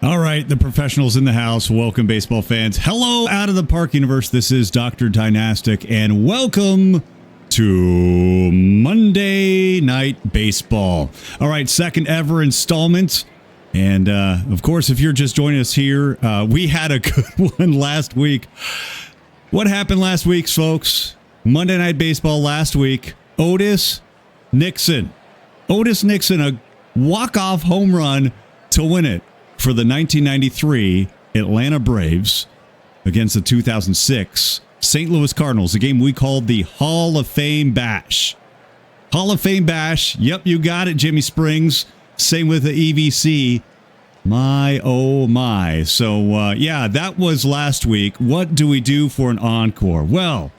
All right, the professionals in the house. Welcome, baseball fans. Hello, Out of the Park universe. This is Dr. Dynastic, and welcome to Monday Night Baseball. All right, second ever installment. And, of course, if you're just joining us here, we had a good one last week. What happened last week, folks? Monday Night Baseball last week. Otis Nixon, a walk-off home run to win it for the 1993 Atlanta Braves against the 2006 St. Louis Cardinals, a game we called the Hall of Fame Bash. Hall of Fame Bash. Yep, you got it, Jimmy Springs. Same with the EVC. My, oh my. So, yeah, that was last week. What do we do for an encore? Well,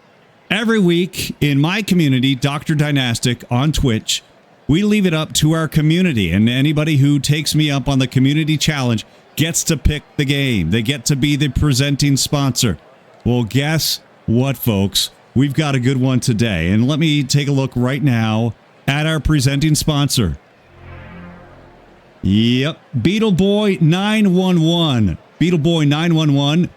every week in my community, Dr. Dynastic on Twitch, we leave it up to our community, and anybody who takes me up on the community challenge gets to pick the game. They get to be the presenting sponsor. Well, guess what, folks? We've got a good one today, and let me take a look right now at our presenting sponsor. Yep, Beetleboy 911. Beetleboy 911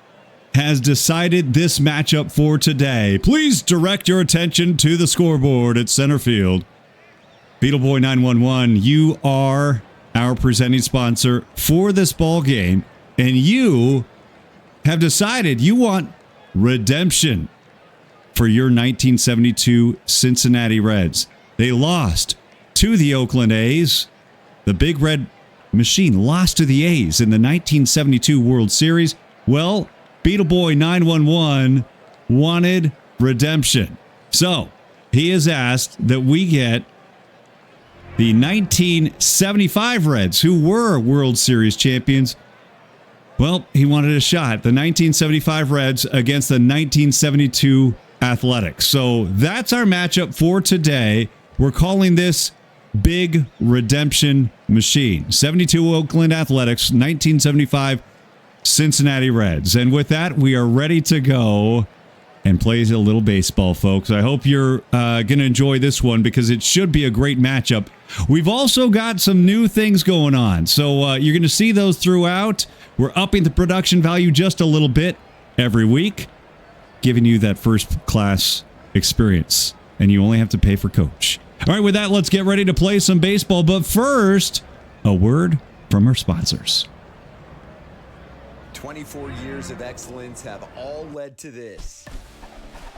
has decided this matchup for today. Please direct your attention to the scoreboard at center field. Beetleboy 911, you are our presenting sponsor for this ball game, and you have decided you want redemption for your 1972 Cincinnati Reds. They lost to the Oakland A's. The Big Red Machine lost to the A's in the 1972 World Series. Well, Beetleboy 911 wanted redemption. So, he has asked that we get the 1975 Reds, who were World Series champions. Well, he wanted a shot. The 1975 Reds against the 1972 Athletics. So that's our matchup for today. We're calling this Big Redemption Machine. 72 Oakland Athletics, 1975 Cincinnati Reds. And with that, we are ready to go and play a little baseball, folks. I hope you're going to enjoy this one because it should be a great matchup. We've also got some new things going on, so you're going to see those throughout. We're upping the production value just a little bit every week, giving you that first-class experience, and you only have to pay for coach. All right, with that, let's get ready to play some baseball, but first, a word from our sponsors. 24 years of excellence have all led to this.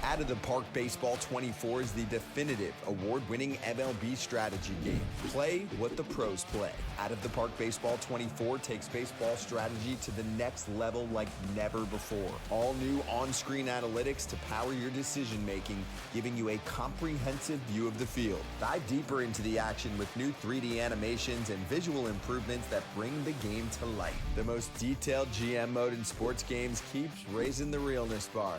Out of the Park Baseball 24 is the definitive award-winning MLB strategy game. Play what the pros play. Out of the Park Baseball 24 takes baseball strategy to the next level like never before. All new on-screen analytics to power your decision-making, giving you a comprehensive view of the field. Dive deeper into the action with new 3D animations and visual improvements that bring the game to life. The most detailed GM mode in sports games keeps raising the realness bar.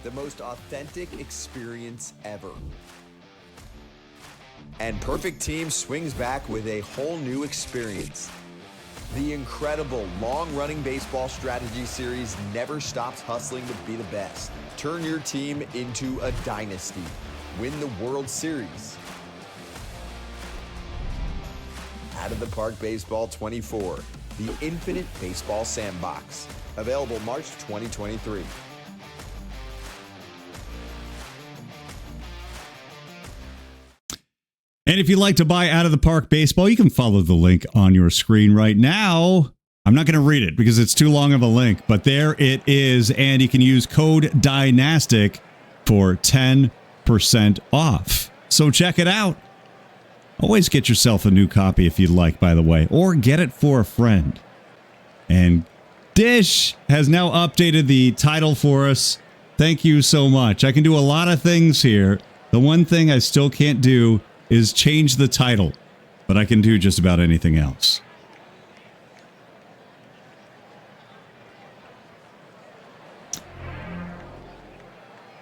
The most authentic experience ever. And Perfect Team swings back with a whole new experience. The incredible long-running baseball strategy series never stops hustling to be the best. Turn your team into a dynasty. Win the World Series. Out of the Park Baseball 24, the Infinite Baseball Sandbox. Available March 2023. And if you'd like to buy Out of the Park Baseball, you can follow the link on your screen right now. I'm not going to read it because it's too long of a link, but there it is. And you can use code Dynastic for 10% off. So check it out. Always get yourself a new copy if you'd like, by the way, or get it for a friend. And Dish has now updated the title for us. Thank you so much. I can do a lot of things here. The one thing I still can't do is change the title, but I can do just about anything else.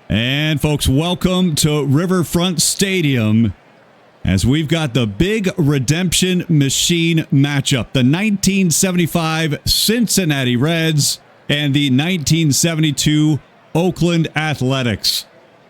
And folks, welcome to Riverfront Stadium as we've got the Big Redemption Machine matchup. The 1975 Cincinnati Reds and the 1972 Oakland Athletics.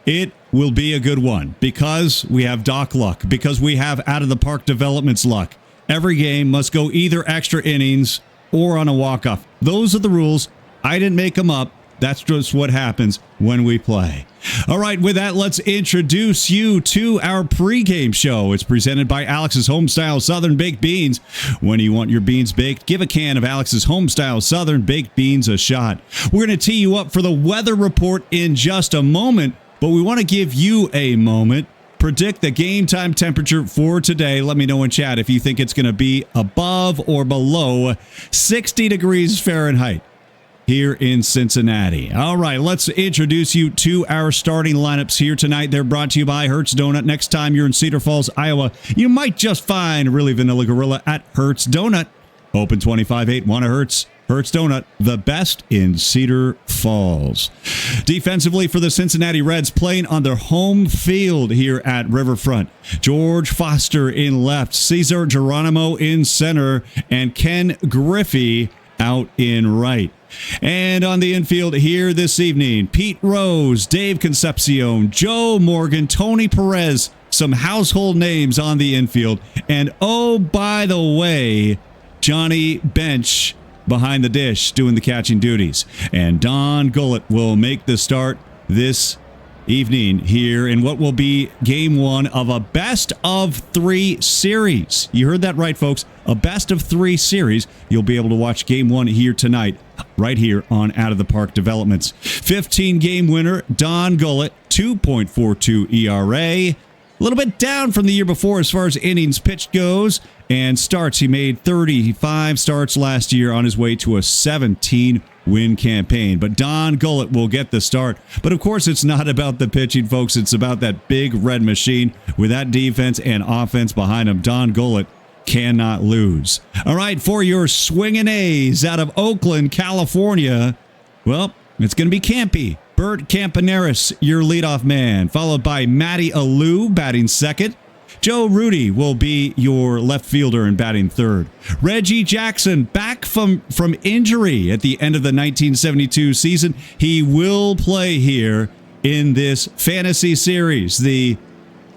It will be a good one because we have Doc luck, because we have out of the park developments luck. Every game must go either extra innings or on a walk-off. Those are the rules. I didn't make them up. That's just what happens when we play. All right, with that, let's introduce you to our pregame show. It's presented by Alex's Homestyle Southern Baked Beans. When you want your beans baked, give a can of Alex's Homestyle Southern Baked Beans a shot. We're going to tee you up for the weather report in just a moment, but we want to give you a moment. Predict the game time temperature for today. Let me know in chat if you think it's going to be above or below 60 degrees Fahrenheit here in Cincinnati. All right, let's introduce you to our starting lineups here tonight. They're brought to you by Hertz Donut. Next time you're in Cedar Falls, Iowa, you might just find a really vanilla gorilla at Hertz Donut. Open 25/8, want a Hertz. Hertz Donut, the best in Cedar Falls. Defensively for the Cincinnati Reds, playing on their home field here at Riverfront. George Foster in left, Cesar Geronimo in center, and Ken Griffey out in right. And on the infield here this evening, Pete Rose, Dave Concepcion, Joe Morgan, Tony Perez, some household names on the infield. And oh, by the way, Johnny Bench behind the dish doing the catching duties. And Don Gullett will make the start this evening here in what will be game one of a best of three series. You heard that right, folks. A best of three series. You'll be able to watch game one here tonight, right here on Out of the Park Developments. 15-game winner, Don Gullett, 2.42 ERA. A little bit down from the year before as far as innings pitched goes. And starts, he made 35 starts last year on his way to a 17-win campaign. But Don Gullett will get the start. But of course, it's not about the pitching, folks. It's about that big red machine with that defense and offense behind him. Don Gullett cannot lose. All right, for your swinging A's out of Oakland, California, well, it's going to be Campy. Bert Campaneris, your leadoff man, followed by Matty Alou batting second. Joe Rudy will be your left fielder and batting third. Reggie Jackson back from injury at the end of the 1972 season. He will play here in this fantasy series. The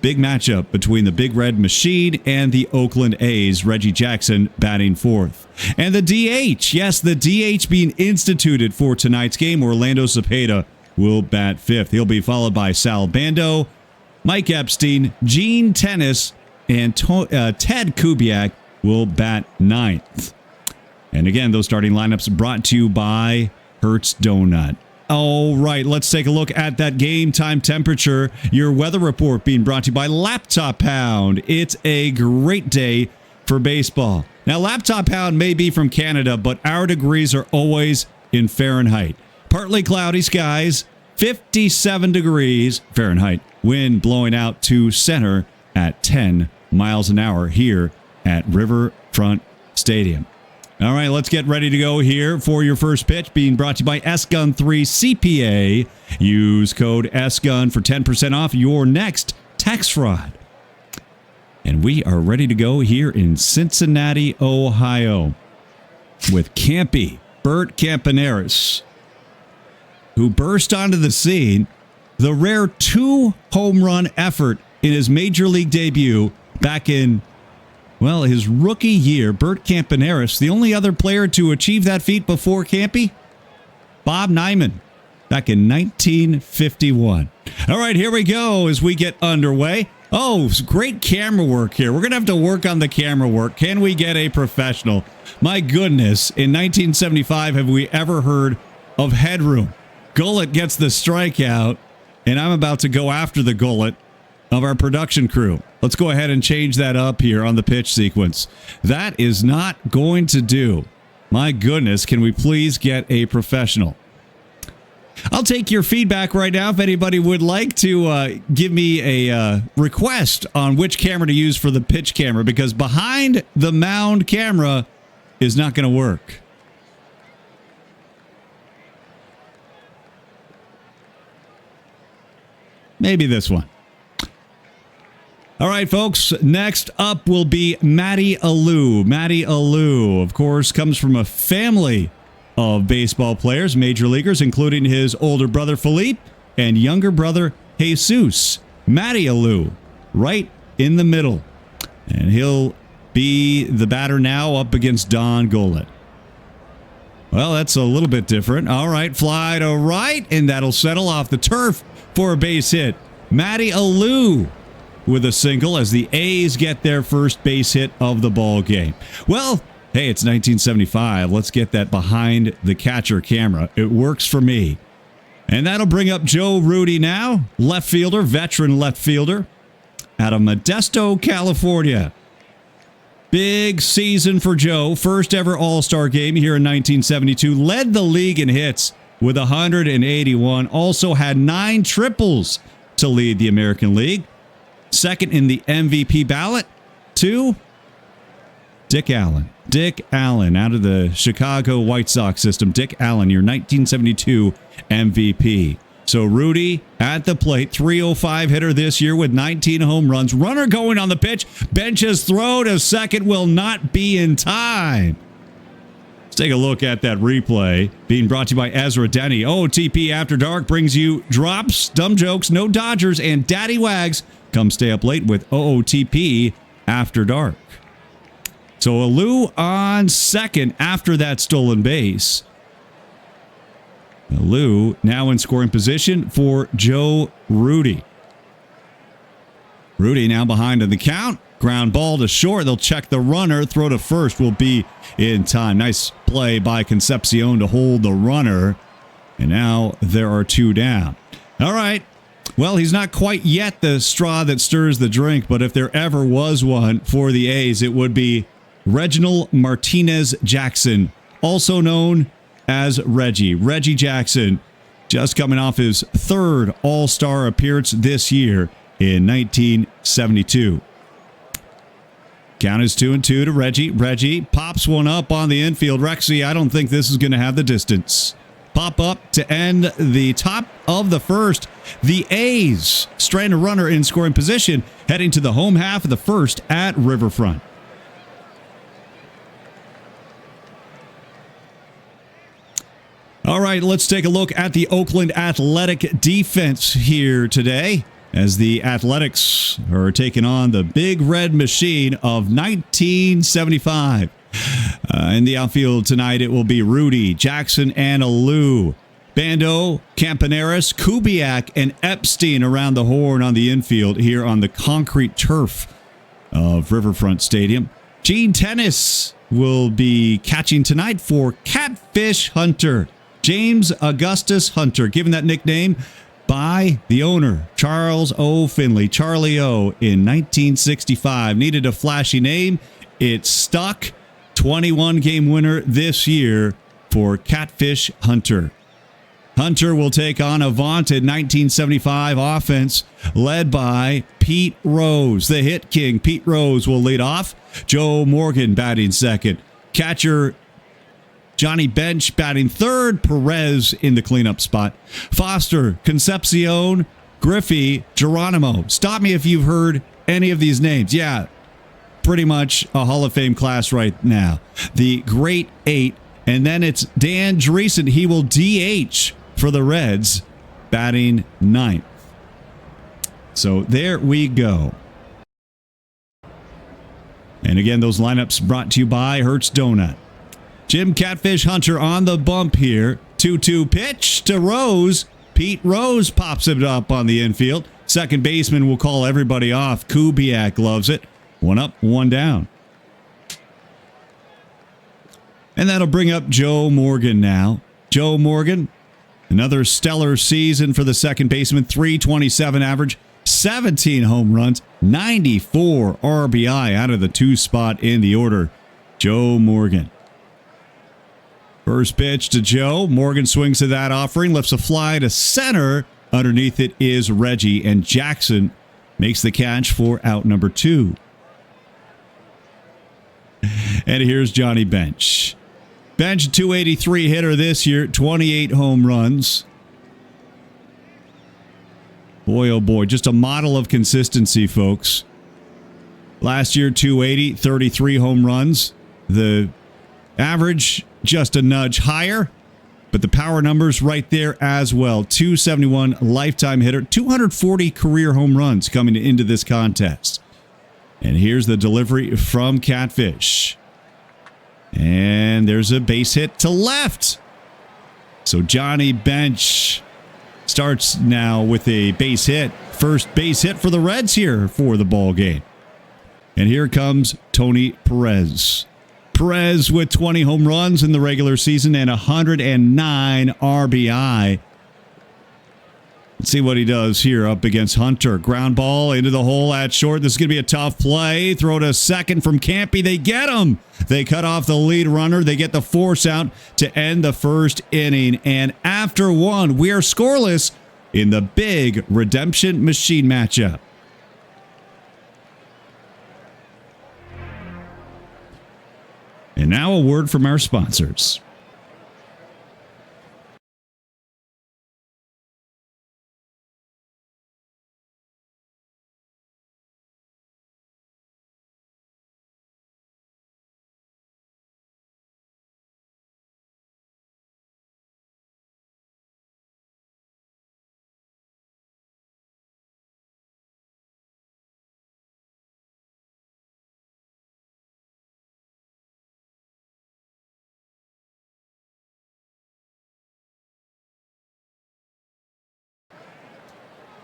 big matchup between the Big Red Machine and the Oakland A's. Reggie Jackson batting fourth. And the DH, yes, the DH being instituted for tonight's game. Orlando Cepeda will bat fifth. He'll be followed by Sal Bando, Mike Epstein, Gene Tennis, and Ted Kubiak will bat ninth. And again, those starting lineups brought to you by Hertz Donut. All right, let's take a look at that game time temperature. Your weather report being brought to you by Laptop Pound. It's a great day for baseball. Now, Laptop Pound may be from Canada, but our degrees are always in Fahrenheit. Partly cloudy skies, 57 degrees Fahrenheit. Wind blowing out to center at 10 miles an hour here at Riverfront Stadium. All right, let's get ready to go here for your first pitch, being brought to you by S-Gun 3 CPA. Use code S-Gun for 10% off your next tax fraud. And we are ready to go here in Cincinnati, Ohio, with Campy, Bert Campaneris, who burst onto the scene. The rare 2-home run effort in his major league debut back in, well, his rookie year. Bert Campaneris, the only other player to achieve that feat before Campy, Bob Nyman, back in 1951. All right, here we go as we get underway. Oh, great camera work here. We're going to have to work on the camera work. Can we get a professional? My goodness, in 1975, have we ever heard of headroom? Gullett gets the strikeout, and I'm about to go after the Gullett of our production crew. Let's go ahead and change that up here on the pitch sequence. That is not going to do. My goodness, can we please get a professional? I'll take your feedback right now if anybody would like to give me a request on which camera to use for the pitch camera, because behind the mound camera is not going to work. Maybe this one. All right, folks, next up will be Matty Alou. Matty Alou, of course, comes from a family of baseball players, major leaguers, including his older brother Philippe and younger brother Jesus Matty Alou right in the middle. And he'll be the batter now up against Don Golet. Well, that's a little bit different. All right, fly to right, and that'll settle off the turf for a base hit. Matty Alou with a single as the A's get their first base hit of the ball game. Well, hey, it's 1975. Let's get that behind the catcher camera. It works for me. And that'll bring up Joe Rudi now, left fielder, veteran left fielder out of Modesto, California. Big season for Joe. First ever All-Star game here in 1972. Led the league in hits with 181. Also had 9 triples to lead the American League. Second in the MVP ballot to Dick Allen. Dick Allen out of the Chicago White Sox system. Dick Allen, your 1972 MVP. So Rudi at the plate, 305 hitter this year with 19 home runs. Runner going on the pitch. Bench's throw to second will not be in time. Let's take a look at that replay being brought to you by Ezra Denny. OOTP After Dark brings you drops, dumb jokes, no Dodgers, and Daddy Wags. Come stay up late with OOTP After Dark. So Alou on second after that stolen base. Alou now in scoring position for Joe Rudi. Rudi now behind in the count. Ground ball to short. They'll check the runner. Throw to first will be in time. Nice play by Concepcion to hold the runner. And now there are 2 down. All right. Well, he's not quite yet the straw that stirs the drink, but if there ever was one for the A's, it would be Reginald Martinez Jackson, also known as Reggie. Reggie Jackson, just coming off his 3rd All-Star appearance this year in 1972. Count is 2-2 to Reggie. Reggie pops one up on the infield. Rexy, I don't think this is going to have the distance. Pop up to end the top of the first. The A's strand a runner in scoring position, heading to the home half of the first at Riverfront. All right, let's take a look at the Oakland Athletic defense here today as the Athletics are taking on the Big Red Machine of 1975. In the outfield tonight, it will be Rudi, Jackson, and Alou. Bando, Campaneris, Kubiak, and Epstein around the horn on the infield here on the concrete turf of Riverfront Stadium. Gene Tennis will be catching tonight for Catfish Hunter. James Augustus Hunter, given that nickname by the owner, Charles O. Finley, Charlie O. in 1965. Needed a flashy name. It stuck. 21-game winner this year for Catfish Hunter. Hunter will take on a vaunted 1975 offense led by Pete Rose. The hit king, Pete Rose, will lead off. Joe Morgan batting second. Catcher Johnny Bench batting third. Perez in the cleanup spot. Foster, Concepcion, Griffey, Geronimo. Stop me if you've heard any of these names. Yeah, pretty much a Hall of Fame class right now. The Great Eight. And then it's Dan Dreesen. He will DH for the Reds, batting ninth. So there we go. And again, those lineups brought to you by Hertz Donut. Jim Catfish Hunter on the bump here. 2-2 pitch to Rose. Pete Rose pops it up on the infield. Second baseman will call everybody off. Kubiak loves it. 1 up, 1 down. And that'll bring up Joe Morgan now. Joe Morgan, another stellar season for the second baseman. 327 average, 17 home runs, 94 RBI out of the 2 spot in the order. Joe Morgan. First pitch to Joe. Morgan swings to that offering, lifts a fly to center. Underneath it is Reggie, and Jackson makes the catch for out number 2. And here's Johnny Bench. Bench, 283 hitter this year, 28 home runs. Boy, oh boy, just a model of consistency, folks. Last year, 280, 33 home runs. The average, just a nudge higher. But the power numbers right there as well. 271 lifetime hitter, 240 career home runs coming into this contest. And here's the delivery from Catfish. And there's a base hit to left. So Johnny Bench starts now with a base hit. First base hit for the Reds here for the ball game. And here comes Tony Perez. Perez with 20 home runs in the regular season and 109 RBI. Let's see what he does here up against Hunter. Ground ball into the hole at short. This is going to be a tough play. Throw to second from Campy. They get him. They cut off the lead runner. They get the force out to end the first inning. And after one, we are scoreless in the big redemption machine matchup. And now a word from our sponsors.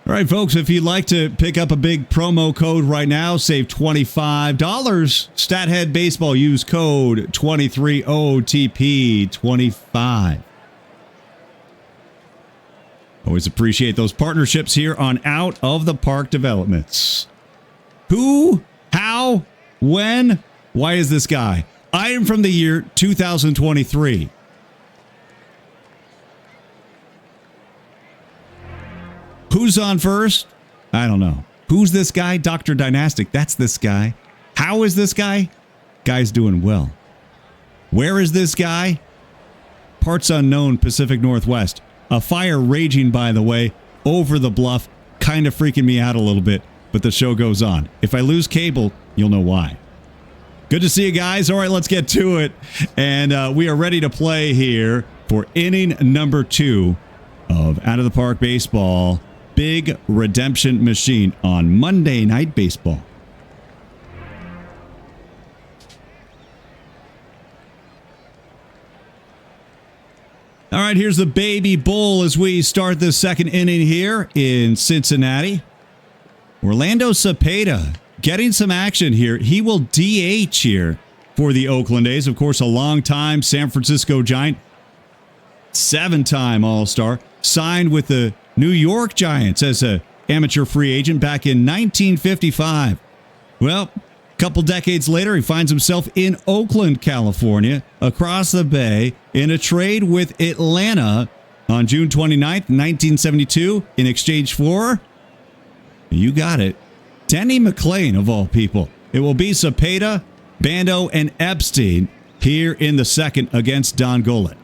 All right, folks, if you'd like to pick up a big promo code right now, save $25. Stathead Baseball, use code 23OOTP25. Always appreciate those partnerships here on Out of the Park Developments. Who, how, when, why is this guy? Item from the year 2023. Who's on first? I don't know. Who's this guy? Dr. Dynastic. That's this guy. How is this guy? Guy's doing well. Where is this guy? Parts unknown, Pacific Northwest. A fire raging, by the way, over the bluff. Kind of freaking me out a little bit, but the show goes on. If I lose cable, you'll know why. Good to see you guys. All right, let's get to it. And we are ready to play here for inning number 2 of Out of the Park Baseball. Big redemption machine on Monday Night Baseball. All right, here's the baby bull as we start the second inning here in Cincinnati. Orlando Cepeda getting some action here. He will DH here for the Oakland A's. Of course, a long-time San Francisco Giant. 7-time All-Star. Signed with the New York Giants as an amateur free agent back in 1955. Well, a couple decades later, he finds himself in Oakland, California, across the bay, in a trade with Atlanta on June 29th, 1972, in exchange for, you got it, Denny McClain, of all people. It will be Cepeda, Bando, and Epstein here in the second against Don Gollett.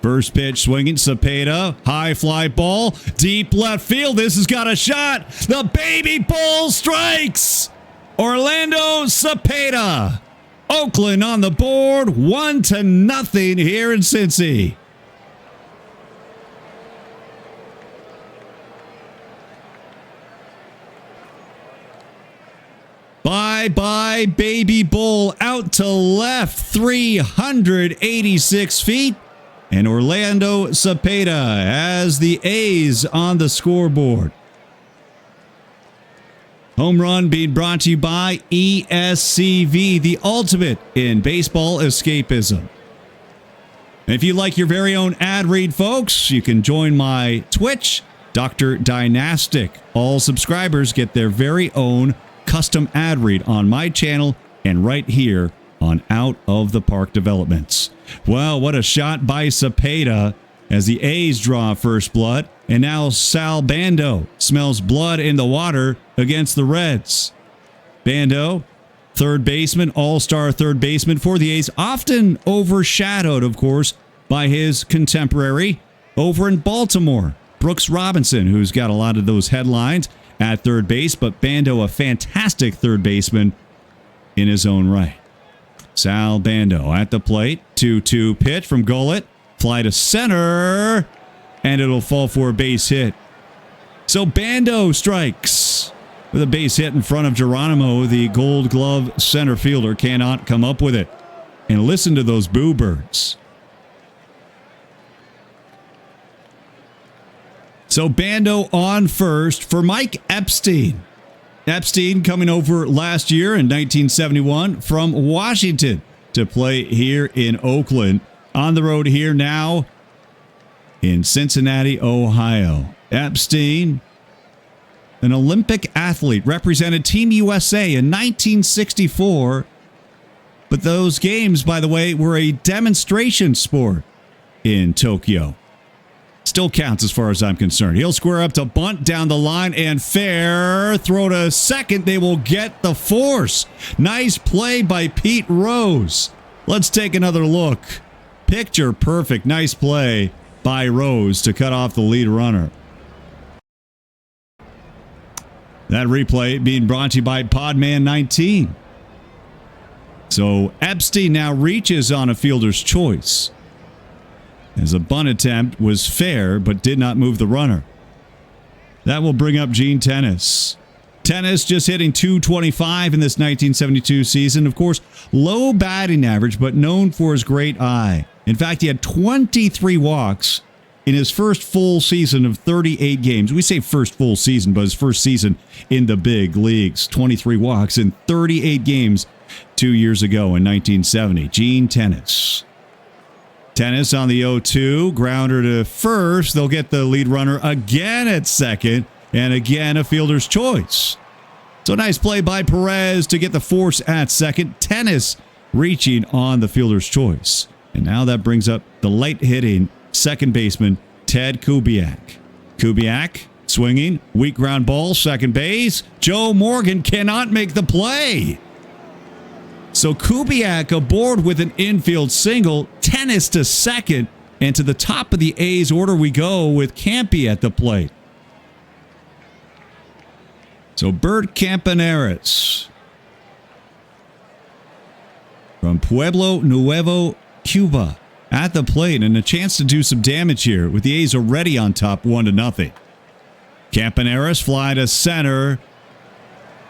First pitch swinging, Cepeda, high fly ball, deep left field. This has got a shot. The baby bull strikes. Orlando Cepeda. Oakland on the board, 1-0 here in Cincy. Bye-bye, baby bull. Out to left, 386 feet. And Orlando Cepeda has the A's on the scoreboard. Home run being brought to you by ESCV, the ultimate in baseball escapism. And if you like your very own ad read, folks, you can join my Twitch, Dr. Dynastic. All subscribers get their very own custom ad read on my channel and right here on Out of the Park Developments. Well, what a shot by Cepeda as the A's draw first blood. And now Sal Bando smells blood in the water against the Reds. Bando, third baseman, all-star third baseman for the A's, often overshadowed, of course, by his contemporary over in Baltimore, Brooks Robinson, who's got a lot of those headlines at third base, but Bando, a fantastic third baseman in his own right. Sal Bando at the plate, 2-2 pitch from Gollett. Fly to center, and it'll fall for a base hit. So Bando strikes with a base hit in front of Geronimo. The Gold Glove center fielder cannot come up with it. And listen to those boo birds. So Bando on first for Mike Epstein. Epstein coming over last year in 1971 from Washington to play here in Oakland. On the road here now in Cincinnati, Ohio. Epstein, an Olympic athlete, represented Team USA in 1964. But those games, by the way, were a demonstration sport in Tokyo. Still counts as far as I'm concerned. He'll square up to bunt down the line and fair. Throw to second. They will get the force. Nice play by Pete Rose. Let's take another look. Picture perfect. Nice play by Rose to cut off the lead runner. That replay being brought to you by Podman 19. So Epstein now reaches on a fielder's choice, as a bunt attempt was fair but did not move the runner. That will bring up Gene Tennis. Tennis just hitting .225 in this 1972 season. Of course, low batting average, but known for his great eye. In fact, he had 23 walks in his first full season of 38 games. We say first full season, but his first season in the big leagues. 23 walks in 38 games 2 years ago in 1970. Gene Tennis. Tennis on the 0-2. Grounder to first. They'll get the lead runner again at second. And again, a fielder's choice. So nice play by Perez to get the force at second. Tennis reaching on the fielder's choice. And now that brings up the light-hitting second baseman, Ted Kubiak. Kubiak swinging. Weak ground ball, second base. Joe Morgan cannot make the play. So Kubiak aboard with an infield single, Tennis to second, and to the top of the A's order we go with Campy at the plate. So Bert Campaneris from Pueblo Nuevo, Cuba at the plate, and a chance to do some damage here with the A's already on top 1-0. Campaneris fly to center,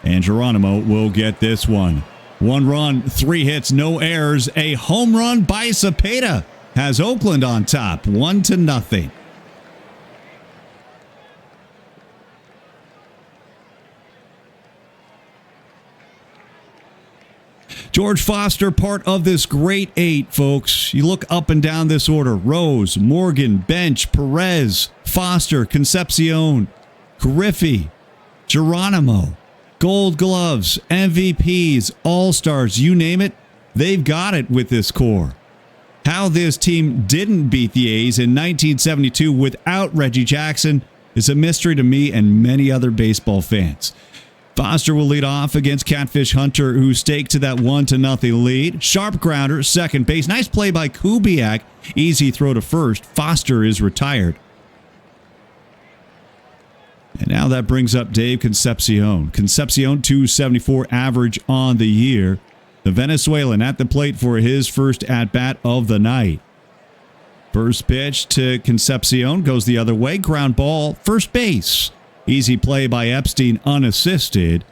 and Geronimo will get this one. 1 run, 3 hits, no errors. A home run by Cepeda has Oakland on top, 1-0. George Foster, part of this great 8, folks. You look up and down this order. Rose, Morgan, Bench, Perez, Foster, Concepcion, Griffey, Geronimo. Gold Gloves, MVPs, All-Stars, you name it, they've got it with this core. How this team didn't beat the A's in 1972 without Reggie Jackson is a mystery to me and many other baseball fans. Foster will lead off against Catfish Hunter, who staked to that 1-0 lead. Sharp grounder, second base. Nice play by Kubiak. Easy throw to first. Foster is retired. And now that brings up Dave Concepcion. Concepcion, .274 average on the year. The Venezuelan at the plate for his first at-bat of the night. First pitch to Concepcion goes the other way. Ground ball, first base. Easy play by Epstein, unassisted.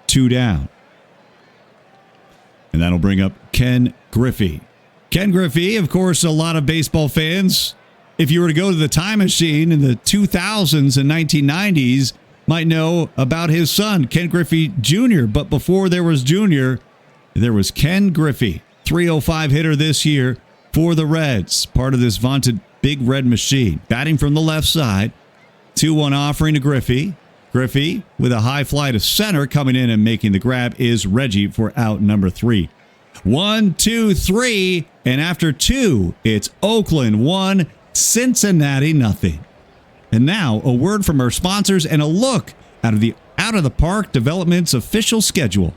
2 down. And that'll bring up Ken Griffey. Ken Griffey, of course, a lot of baseball fans, if you were to go to the time machine in the 2000s and 1990s, might know about his son, Ken Griffey Jr. But before there was Jr., there was Ken Griffey, .305 hitter this year for the Reds, part of this vaunted Big Red Machine. Batting from the left side, 2-1 offering to Griffey. Griffey with a high fly to center, coming in and making the grab is Reggie for out number 3. 1, 2, 3, and after 2, it's Oakland 1, Cincinnati nothing. And now a word from our sponsors and a look out of the Park Development's official schedule.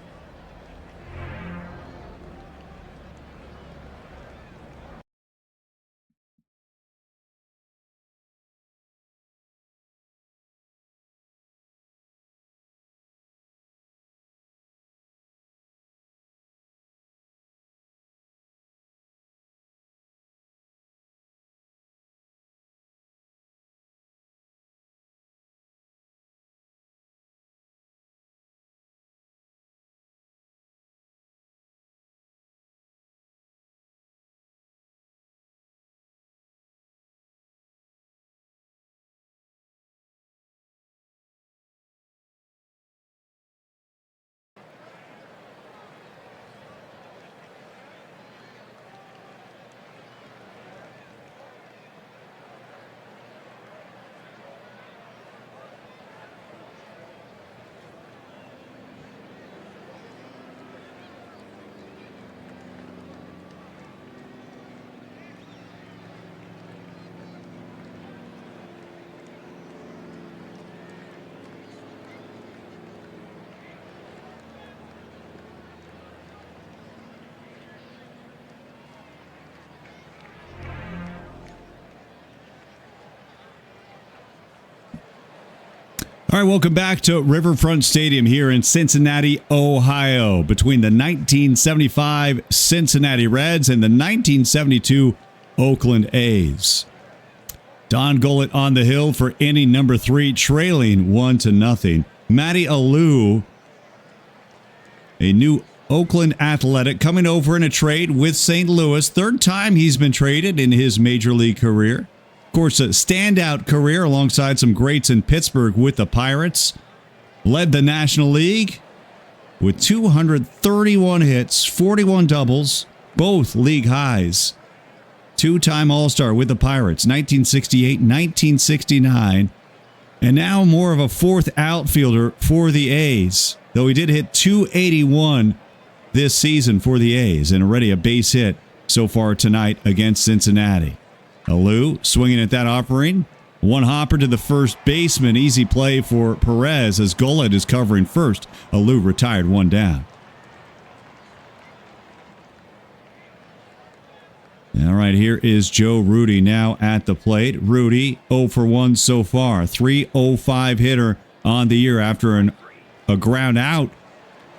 All right, welcome back to Riverfront Stadium here in Cincinnati, Ohio, between the 1975 Cincinnati Reds and the 1972 Oakland A's. Don Gullett on the hill for inning number 3, trailing 1-0. Matty Alou, a new Oakland Athletic, coming over in a trade with St. Louis. Third time he's been traded in his major league career. Of course, a standout career alongside some greats in Pittsburgh with the Pirates. Led the National League with 231 hits, 41 doubles, both league highs. Two-time All-Star with the Pirates, 1968, 1969. And now more of a fourth outfielder for the A's, though he did hit 281 this season for the A's and already a base hit so far tonight against Cincinnati. Alou swinging at that offering. One hopper to the first baseman. Easy play for Perez as Gullett is covering first. Alou retired one down. All right, here is Joe Rudi now at the plate. Rudi 0 for 1 so far. 305 hitter on the year after a ground out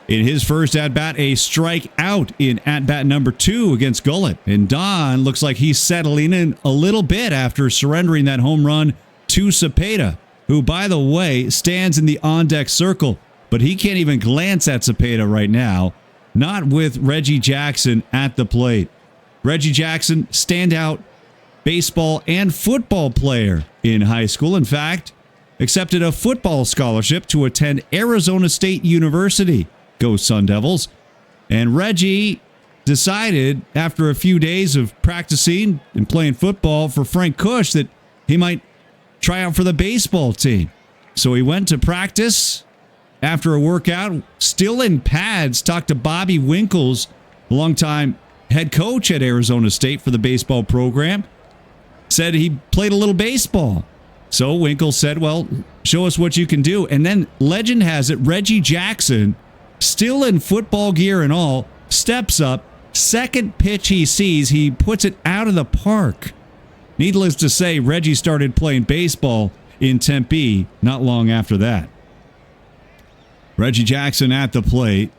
in his first at-bat, a strikeout in at-bat number 2 against Gullett. And Don looks like he's settling in a little bit after surrendering that home run to Cepeda, who, by the way, stands in the on-deck circle. But he can't even glance at Cepeda right now, not with Reggie Jackson at the plate. Reggie Jackson, standout baseball and football player in high school. In fact, accepted a football scholarship to attend Arizona State University. Go Sun Devils. And Reggie decided after a few days of practicing and playing football for Frank Kush that he might try out for the baseball team. So he went to practice after a workout, still in pads, talked to Bobby Winkles, a longtime head coach at Arizona State for the baseball program, said he played a little baseball. So Winkles said, well, show us what you can do. And then legend has it, Reggie Jackson, still in football gear and all, steps up. Second pitch he sees, he puts it out of the park. Needless to say, Reggie started playing baseball in Tempe not long after that. Reggie Jackson at the plate.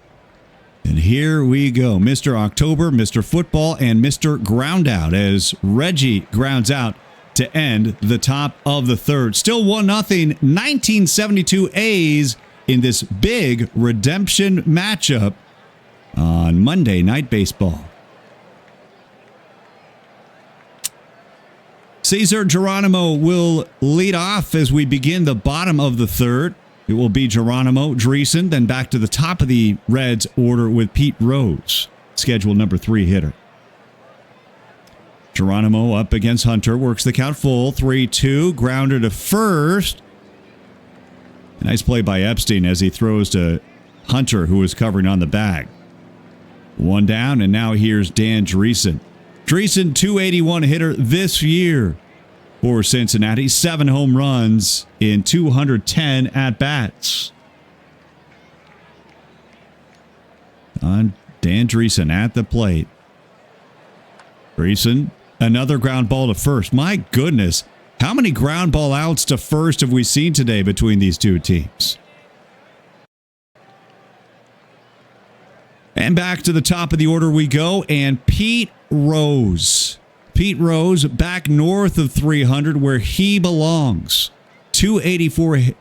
And here we go. Mr. October, Mr. Football, and Mr. Groundout as Reggie grounds out to end the top of the third. Still 1-0, 1972 A's in this big redemption matchup on Monday Night Baseball. Cesar Geronimo will lead off as we begin the bottom of the third. It will be Geronimo, Dreesen, then back to the top of the Reds order with Pete Rose, scheduled number 3 hitter. Geronimo up against Hunter, works the count full, 3-2, grounder to first. Nice play by Epstein as he throws to Hunter, who is covering on the bag. One down, and now here's Dan Dreesen. Dreesen, 281 hitter this year for Cincinnati. 7 home runs in 210 at-bats. On Dan Dreesen at the plate. Dreesen, another ground ball to first. My goodness. How many ground ball outs to first have we seen today between these two teams? And back to the top of the order we go, and Pete Rose. Pete Rose back north of 300 where he belongs. 284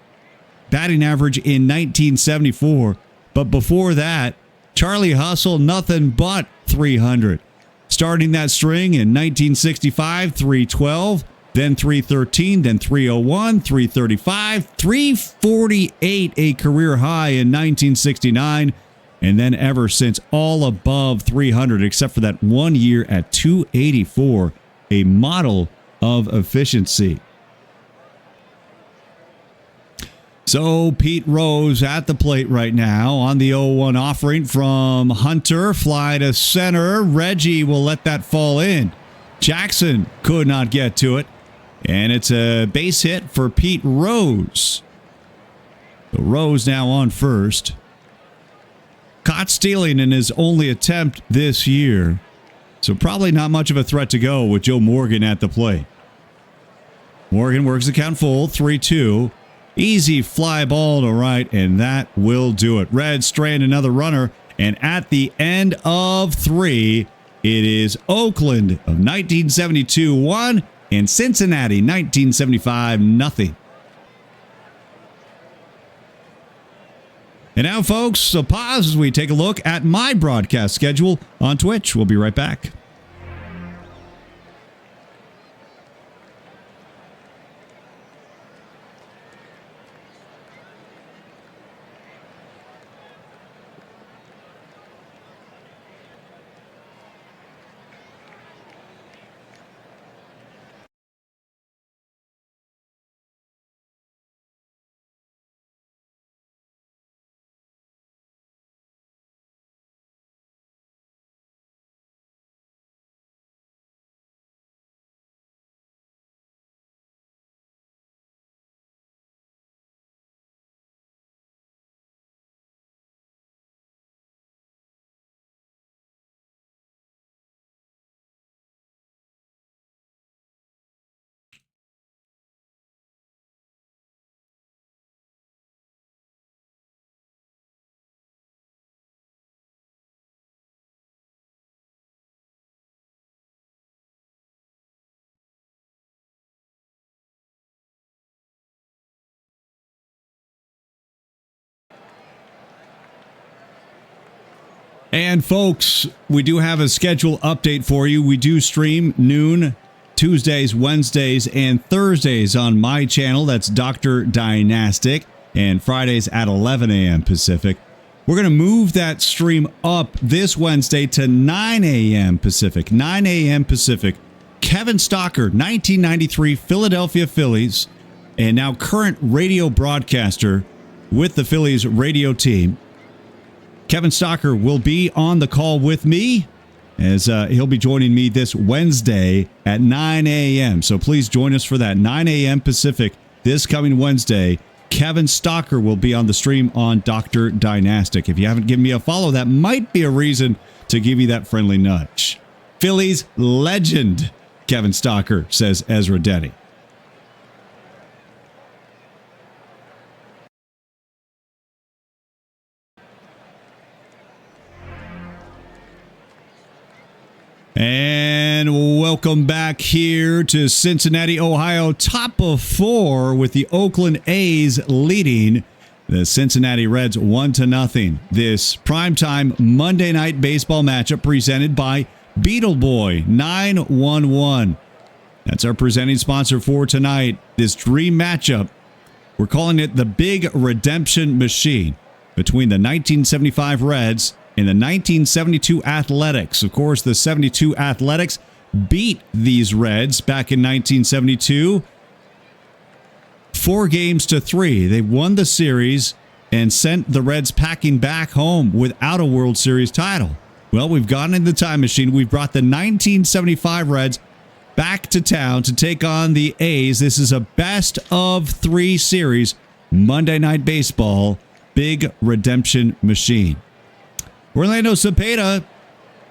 batting average in 1974. But before that, Charlie Hustle, nothing but 300. Starting that string in 1965, 312. Then 313, then 301, 335, 348, a career high in 1969, and then ever since all above 300, except for that 1 year at 284, a model of efficiency. So Pete Rose at the plate right now on the 0-1 offering from Hunter, fly to center. Reggie will let that fall in. Jackson could not get to it. And it's a base hit for Pete Rose. So Rose now on first. Caught stealing in his only attempt this year. So probably not much of a threat to go with Joe Morgan at the plate. Morgan works the count full, 3-2. Easy fly ball to right, and that will do it. Reds strand another runner, and at the end of 3, it is Oakland of 1972 1 and Cincinnati 1975 0. And now, folks, a pause as we take a look at my broadcast schedule on Twitch. We'll be right back. And folks, we do have a schedule update for you. We do stream noon Tuesdays, Wednesdays, and Thursdays on my channel. That's Dr. Dynastic. And Fridays at 11 a.m. Pacific. We're going to move that stream up this Wednesday to 9 a.m. Pacific. 9 a.m. Pacific. Kevin Stocker, 1993 Philadelphia Phillies, and now current radio broadcaster with the Phillies radio team. Kevin Stocker will be on the call with me as he'll be joining me this Wednesday at 9 a.m. So please join us for that. 9 a.m. Pacific this coming Wednesday. Kevin Stocker will be on the stream on Dr. Dynastic. If you haven't given me a follow, that might be a reason to give you that friendly nudge. Phillies legend, Kevin Stocker, says Ezra Denny. And welcome back here to Cincinnati, Ohio. Top of 4 with the Oakland A's leading the Cincinnati Reds 1-0. This primetime Monday night baseball matchup presented by Beetle Boy 911. That's our presenting sponsor for tonight. This dream matchup, we're calling it the Big Redemption Machine between the 1975 Reds in the 1972 Athletics. Of course, the 72 Athletics beat these Reds back in 1972. 4-3. They won the series and sent the Reds packing back home without a World Series title. Well, we've gone in the time machine. We've brought the 1975 Reds back to town to take on the A's. This is a best of 3 series. Monday Night Baseball, Big Redemption Machine. Orlando Cepeda,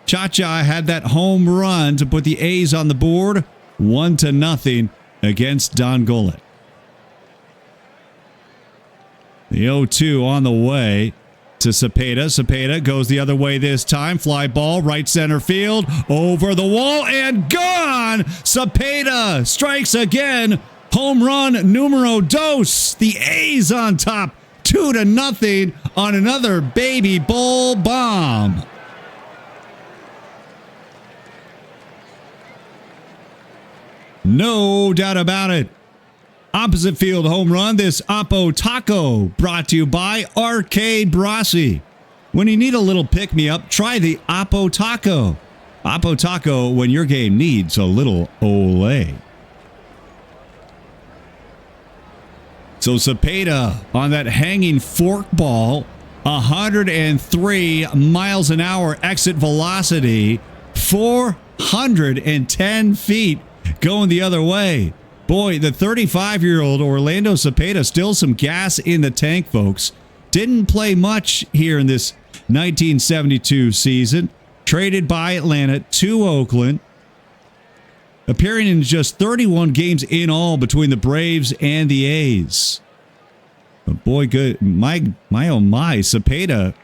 Cha-Cha had that home run to put the A's on the board, 1-0 against Don Gollett. The 0-2 on the way to Cepeda. Cepeda goes the other way this time. Fly ball, right center field, over the wall, and gone! Cepeda strikes again. Home run numero dos. The A's on top. 2-0 on another baby bull bomb. No doubt about it. Opposite field home run. This Oppo Taco brought to you by Arcade Brasi. When you need a little pick-me-up, try the Oppo Taco. Oppo Taco when your game needs a little Olay. So Cepeda on that hanging fork ball, 103 miles an hour exit velocity, 410 feet going the other way. Boy, the 35-year-old Orlando Cepeda, still some gas in the tank, folks. Didn't play much here in this 1972 season. Traded by Atlanta to Oakland. Appearing in just 31 games in all between the Braves and the A's. But boy, good. My oh my. Cepeda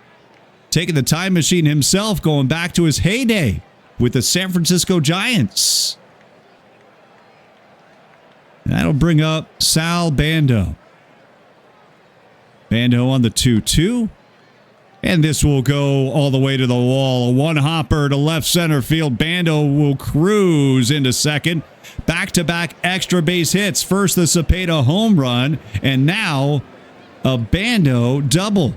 taking the time machine himself, going back to his heyday with the San Francisco Giants. That'll bring up Sal Bando. Bando on the 2-2. And this will go all the way to the wall. A one-hopper to left center field. Bando will cruise into second. Back-to-back extra base hits. First the Cepeda home run, and now a Bando double.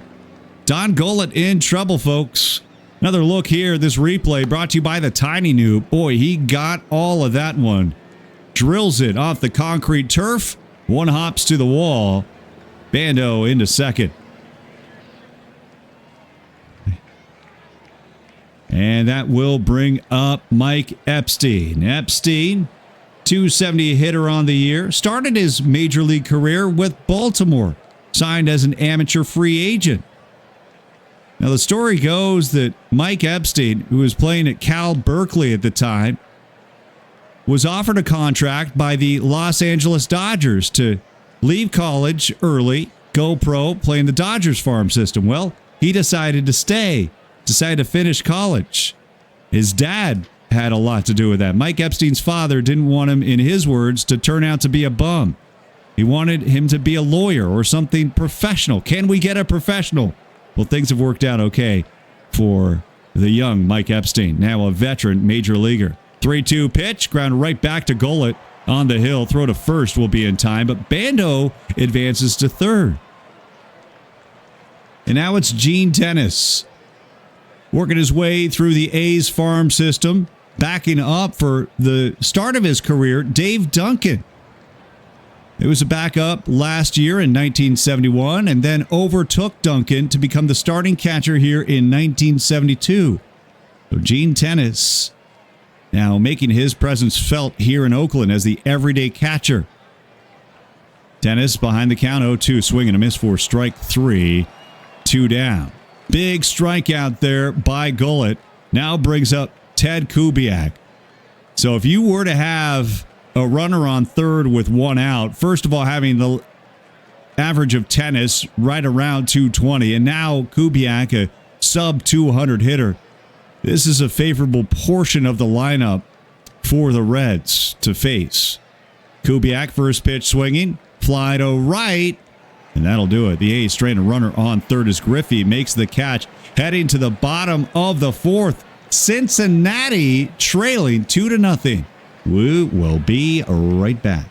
Don Gollett in trouble, folks. Another look here. This replay brought to you by the Tiny Noob. Boy, he got all of that one. Drills it off the concrete turf. One hops to the wall. Bando into second. And that will bring up Mike Epstein. Epstein, 270 hitter on the year. Started his major league career with Baltimore. Signed as an amateur free agent. Now the story goes that Mike Epstein, who was playing at Cal Berkeley at the time, was offered a contract by the Los Angeles Dodgers to leave college early, go pro, play in the Dodgers farm system. Well, he decided to stay, decided to finish college. His dad had a lot to do with that. Mike Epstein's father didn't want him, in his words, to turn out to be a bum. He wanted him to be a lawyer or something professional. Can we get a professional? Well, things have worked out okay for the young Mike Epstein, now a veteran major leaguer. 3-2 pitch, ground right back to Gollett on the hill. Throw to first will be in time, but Bando advances to third. And now it's Gene Dennis working his way through the A's farm system, backing up for the start of his career, Dave Duncan. It was a backup last year in 1971 and then overtook Duncan to become the starting catcher here in 1972. So Gene Dennis now making his presence felt here in Oakland as the everyday catcher. Dennis behind the count, 0-2, swing and a miss for strike three, 2 down. Big strikeout there by Gollett. Now brings up Ted Kubiak. So if you were to have a runner on third with one out, first of all, having the average of tennis right around 220, and now Kubiak, a sub 200 hitter. This is a favorable portion of the lineup for the Reds to face. Kubiak, first pitch swinging, fly to right, and that'll do it. The A's straight a runner on third as Griffey makes the catch, heading to the bottom of the fourth. Cincinnati trailing 2-0. We will be right back.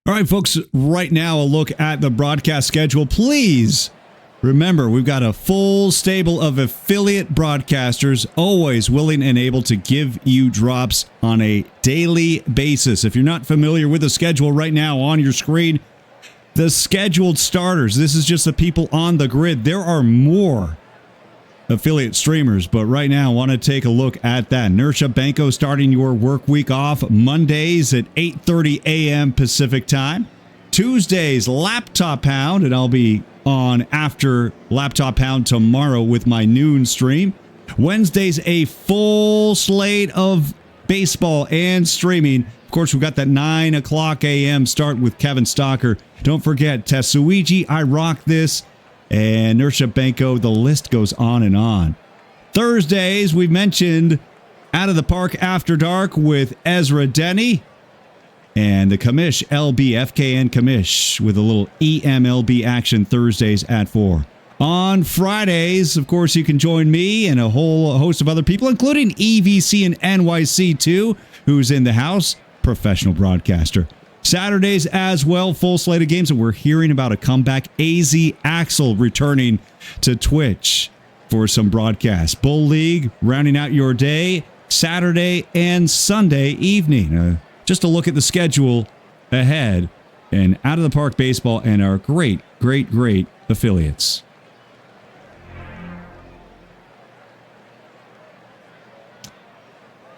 All right, folks, right now a look at the broadcast schedule. Please remember, we've got a full stable of affiliate broadcasters, always willing and able to give you drops on a daily basis. If you're not familiar with the schedule right now on your screen, the scheduled starters, this is just the people on the grid. There are more affiliate streamers, but right now I want to take a look at that. Nersha Banco starting your work week off Mondays at 8:30 a.m. Pacific time. Tuesdays, Laptop Hound, and I'll be on after Laptop Hound tomorrow with my noon stream. Wednesdays, a full slate of baseball and streaming. Of course, we've got that 9 o'clock a.m. start with Kevin Stalker. Don't forget, Tetsuiji, I Rock This, and Nersha Banco. The list goes on and on. Thursdays, we mentioned Out of the Park After Dark with Ezra Denny and the Commish LB, FKN Commish, with a little EMLB action Thursdays at 4. On Fridays, of course, you can join me and a whole host of other people, including EVC and NYC2, who's in the house, professional broadcaster. Saturdays as well, full slate of games, and we're hearing about a comeback. AZ Axel returning to Twitch for some broadcasts. Bull League rounding out your day, Saturday and Sunday evening. Just a look at the schedule ahead, and Out of the Park Baseball and our great affiliates.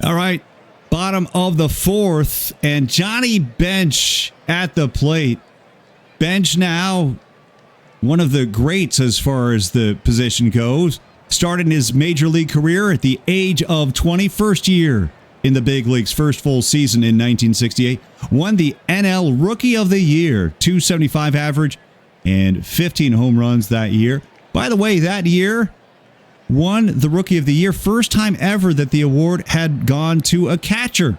All right, bottom of the fourth, and Johnny Bench at the plate. Bench now, one of the greats as far as the position goes. Started his major league career at the age of 20, first year in the big leagues, first full season in 1968. Won the NL Rookie of the Year, .275 average, and 15 home runs that year. By the way, that year, won the Rookie of the Year. First time ever that the award had gone to a catcher.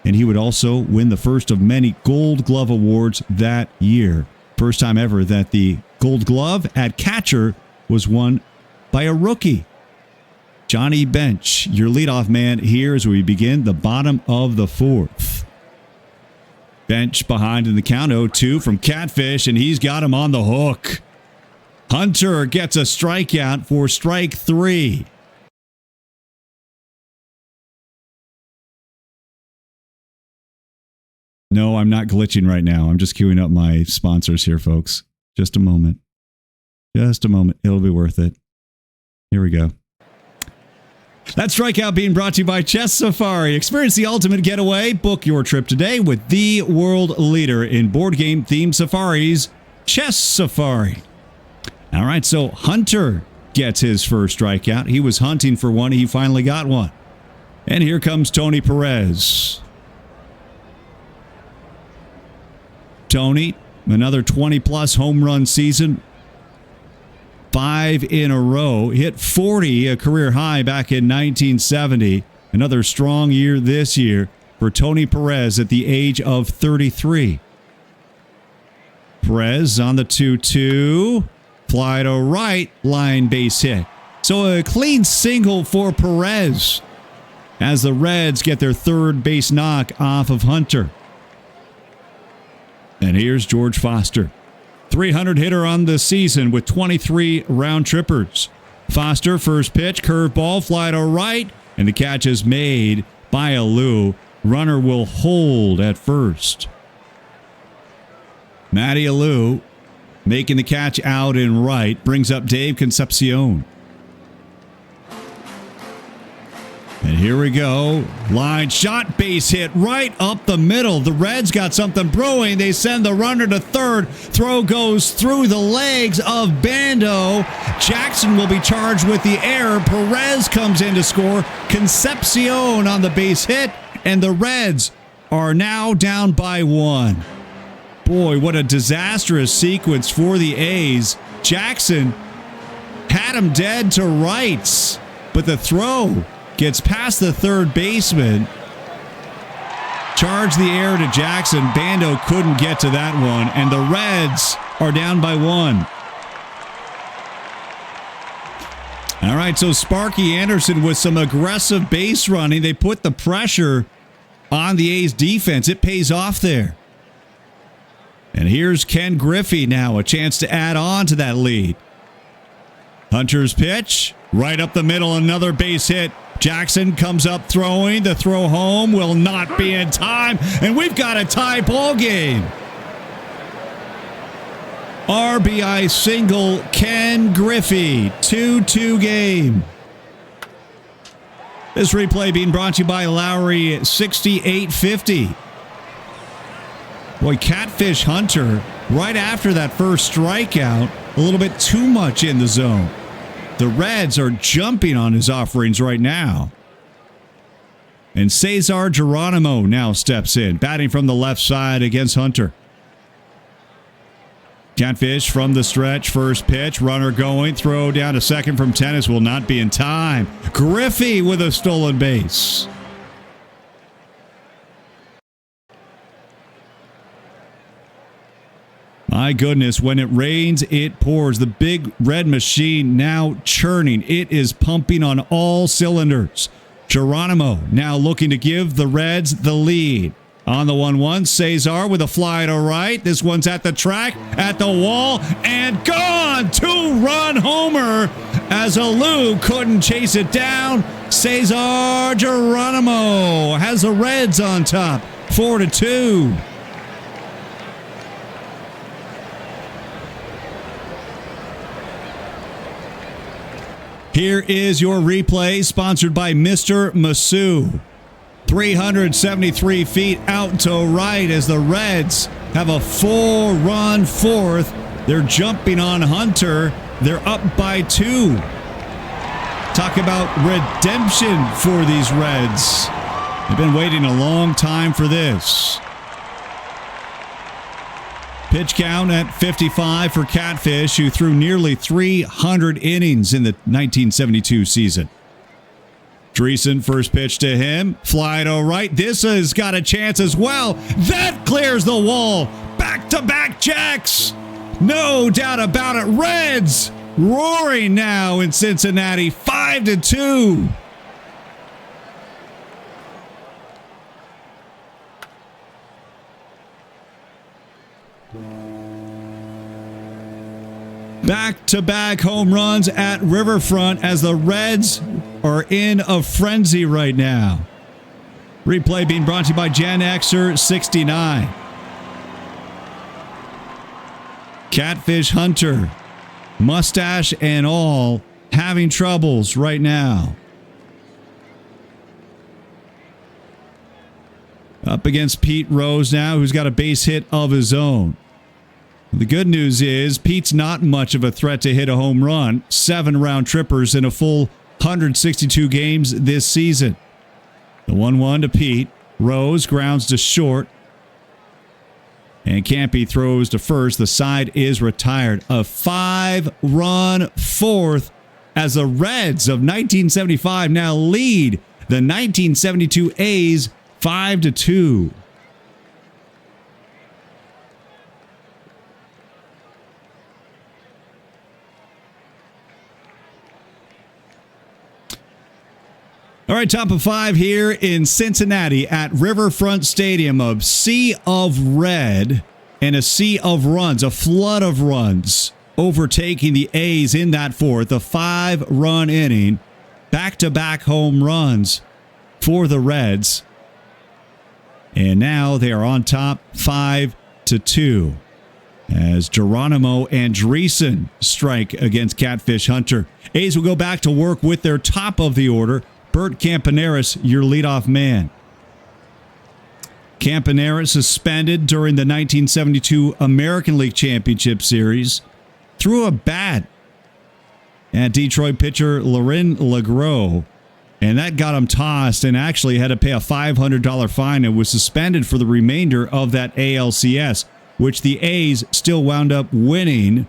And he would also win the first of many Gold Glove awards that year. First time ever that the Gold Glove at catcher was won by a rookie. Johnny Bench, your leadoff man here as we begin the bottom of the fourth. Bench behind in the count, 0-2 from Catfish, and he's got him on the hook. Hunter gets a strikeout for strike three. No, I'm not glitching right now. I'm just queuing up my sponsors here, folks. Just a moment. Just a moment. It'll be worth it. Here we go. That strikeout being brought to you by Chess Safari. Experience the ultimate getaway. Book your trip today with the world leader in board game themed safaris, Chess Safari. All right, so Hunter gets his first strikeout. He was hunting for one. He finally got one. And here comes Tony Perez. Tony, another 20-plus home run season. 5 in a row. Hit 40, a career high back in 1970. Another strong year this year for Tony Perez at the age of 33. Perez on the 2-2. Fly to right, line base hit. So a clean single for Perez as the Reds get their third base knock off of Hunter. And here's George Foster. 300 hitter on the season with 23 round trippers. Foster, first pitch, curveball, fly to right, and the catch is made by Alou. Runner will hold at first. Matty Alou making the catch out in right, brings up Dave Concepcion. And here we go. Line shot, base hit right up the middle. The Reds got something brewing. They send the runner to third. Throw goes through the legs of Bando. Jackson will be charged with the error. Perez comes in to score. Concepcion on the base hit. And the Reds are now down by one. Boy, what a disastrous sequence for the A's. Jackson had him dead to rights, but the throw gets past the third baseman. Charged the error to Jackson. Bando couldn't get to that one, and the Reds are down by one. All right, so Sparky Anderson with some aggressive base running. They put the pressure on the A's defense. It pays off there. And here's Ken Griffey now, a chance to add on to that lead. Hunter's pitch, right up the middle, another base hit. Jackson comes up throwing. The throw home will not be in time, and we've got a tie ball game. RBI single, Ken Griffey, 2-2 game. This replay being brought to you by Lowry 6850. Boy, Catfish Hunter, right after that first strikeout, a little bit too much in the zone. The Reds are jumping on his offerings right now. And Cesar Geronimo now steps in, batting from the left side against Hunter. Catfish from the stretch, first pitch, runner going, throw down to second from Tennis will not be in time. Griffey with a stolen base. My goodness, when it rains, it pours. The big red machine now churning. It is pumping on all cylinders. Geronimo now looking to give the Reds the lead. On the 1-1, Cesar with a fly to right. This one's at the track, at the wall, and gone! 2-run homer as Alou couldn't chase it down. Cesar Geronimo has the Reds on top, 4-2. Here is your replay, sponsored by Mr. Masu. 373 feet out to right as the Reds have a 4-run fourth. They're jumping on Hunter. They're up by 2. Talk about redemption for these Reds. They've been waiting a long time for this. Pitch count at 55 for Catfish, who threw nearly 300 innings in the 1972 season. Dreesen, first pitch to him. Fly to right. This has got a chance as well. That clears the wall. Back-to-back jacks. No doubt about it. Reds roaring now in Cincinnati. 5-2. Back-to-back home runs at Riverfront as the Reds are in a frenzy right now. Replay being brought to you by Gen Xer 69. Catfish Hunter, mustache and all, having troubles right now. Up against Pete Rose now, who's got a base hit of his own. The good news is Pete's not much of a threat to hit a home run. 7 round trippers in a full 162 games this season. The 1-1 to Pete. Rose grounds to short. And Campy throws to first. The side is retired. A 5-run fourth as the Reds of 1975 now lead the 1972 A's 5-2. All right, top of 5 here in Cincinnati at Riverfront Stadium. A sea of red and a sea of runs, a flood of runs overtaking the A's in that fourth. A 5-run inning, back-to-back home runs for the Reds. And now they are on top 5-2 as Geronimo and Dreesen strike against Catfish Hunter. A's will go back to work with their top of the order. Bert Campaneris, your leadoff man. Campaneris suspended during the 1972 American League Championship Series. Threw a bat at Detroit pitcher Laurent Legros, and that got him tossed and actually had to pay a $500 fine and was suspended for the remainder of that ALCS, which the A's still wound up winning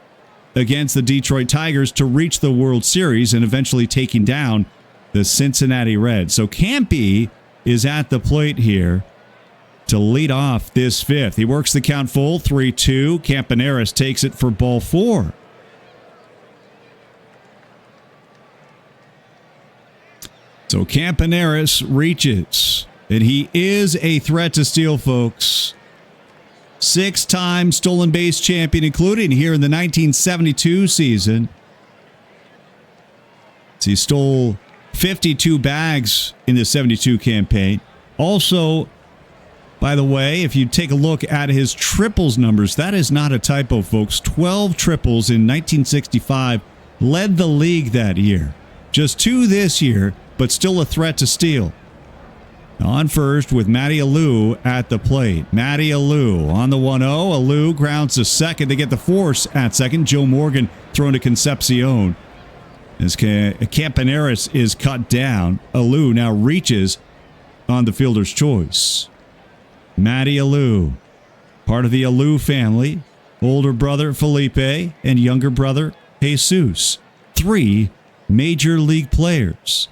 against the Detroit Tigers to reach the World Series and eventually taking down the Cincinnati Reds. So Campy is at the plate here to lead off this fifth. He works the count full, 3-2. Campaneris takes it for ball 4. So Campaneris reaches, and he is a threat to steal, folks. 6-time stolen base champion, including here in the 1972 season. So he stole 52 bags in the 72 campaign. Also, by the way, if you take a look at his triples numbers, that is not a typo, folks. 12 triples in 1965, led the league that year. Just 2 this year, but still a threat to steal. On first with Matty Alou at the plate. Matty Alou on the 1-0. Alou grounds to second. They get the force at second. Joe Morgan thrown to Concepcion. As Campaneris is cut down, Alou now reaches on the fielder's choice. Matty Alou, part of the Alou family, older brother Felipe and younger brother Jesus. 3 major league players.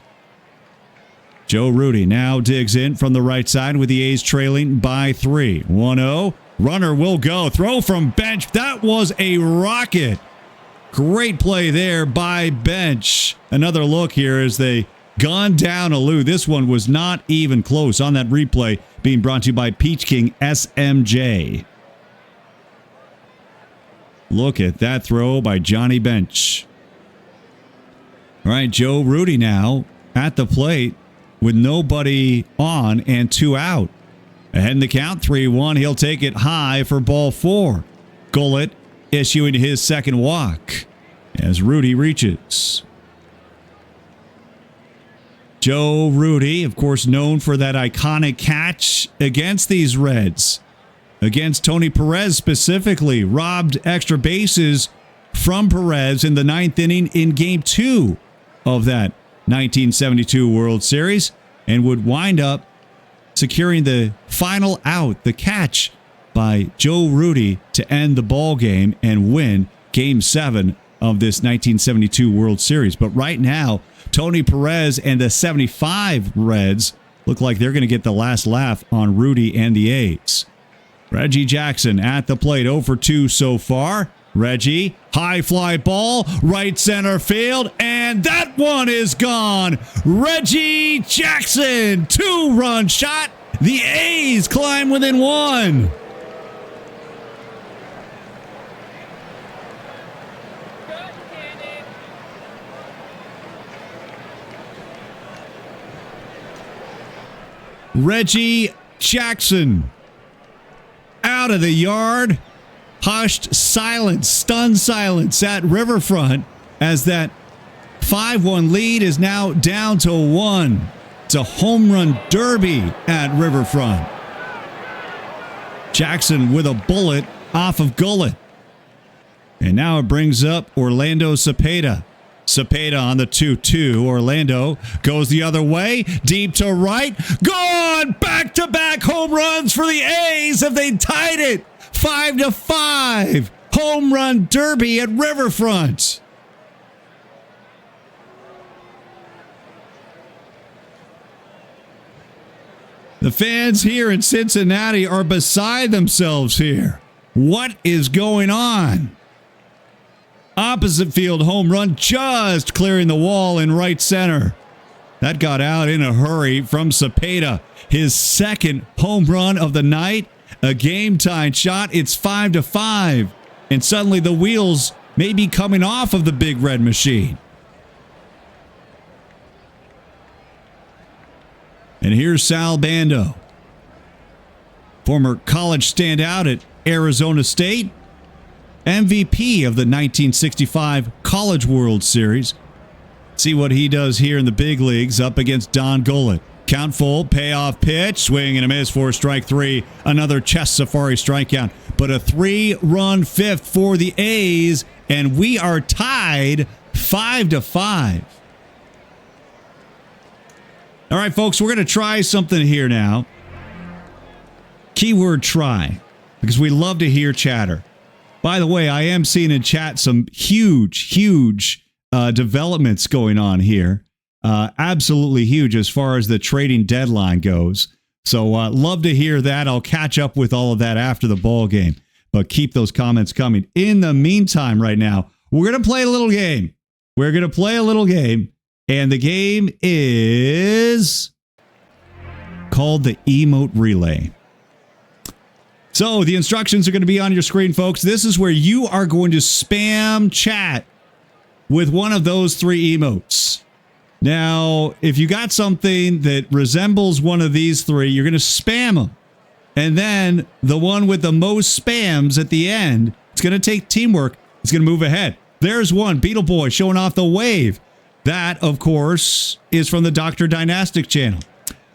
Joe Rudy now digs in from the right side with the A's trailing by 3. 1-0. Runner will go. Throw from bench. That was a rocket. Great play there by Bench. Another look here as they gun down Alou. This one was not even close on that replay. being brought to you by Peach King SMJ. Look at that throw by Johnny Bench. All right, Joe Rudy now at the plate with nobody on and 2 out. Ahead in the count, 3-1. He'll take it high for ball 4. Gullett issuing his second walk as Rudy reaches. Joe Rudy, of course, known for that iconic catch against these Reds. Against Tony Perez specifically, robbed extra bases from Perez in the 9th inning in Game 2 of that 1972 World Series, and would wind up securing the final out, the catch by Joe Rudy to end the ball game and win Game 7 of this 1972 World Series. But right now, Tony Perez and the 75 Reds look like they're going to get the last laugh on Rudy and the A's. Reggie Jackson at the plate, 0 for 2 so far. Reggie, high fly ball, right center field, and that one is gone. Reggie Jackson, 2-run shot. The A's climb within 1. Reggie Jackson out of the yard. Hushed silence, stunned silence at Riverfront as that 5-1 lead is now down to 1. It's a home run derby at Riverfront. Jackson with a bullet off of Gullett. And now it brings up Orlando Cepeda. Cepeda on the 2-2. Orlando goes the other way, deep to right. Gone! Back-to-back home runs for the A's. Have they tied it? 5-5. Home run derby at Riverfront. The fans here in Cincinnati are beside themselves here. What is going on? Opposite field home run, just clearing the wall in right center. That got out in a hurry from Cepeda. His second home run of the night. A game-tying shot. It's 5-5. And suddenly the wheels may be coming off of the Big Red Machine. And here's Sal Bando, former college standout at Arizona State, MVP of the 1965 College World Series. See what he does here in the big leagues up against Don Gullett. Count full, payoff pitch, swing and a miss for strike 3. Another chest safari strikeout, but a 3-run fifth for the A's, and we are tied 5-5. All right, folks, we're going to try something here now. Keyword try, because we love to hear chatter. By the way, I am seeing in chat some huge developments going on here. Absolutely huge as far as the trading deadline goes. So love to hear that. I'll catch up with all of that after the ball game. But keep those comments coming. In the meantime, right now, we're going to play a little game. And the game is called the Emote Relay. So the instructions are going to be on your screen, folks. This is where you are going to spam chat with one of those 3 emotes. Now, if you got something that resembles one of these 3, you're going to spam them. And then the one with the most spams at the end, it's going to take teamwork. It's going to move ahead. There's one, Beetle Boy, showing off the wave. That, of course, is from the Dr. Dynastic channel.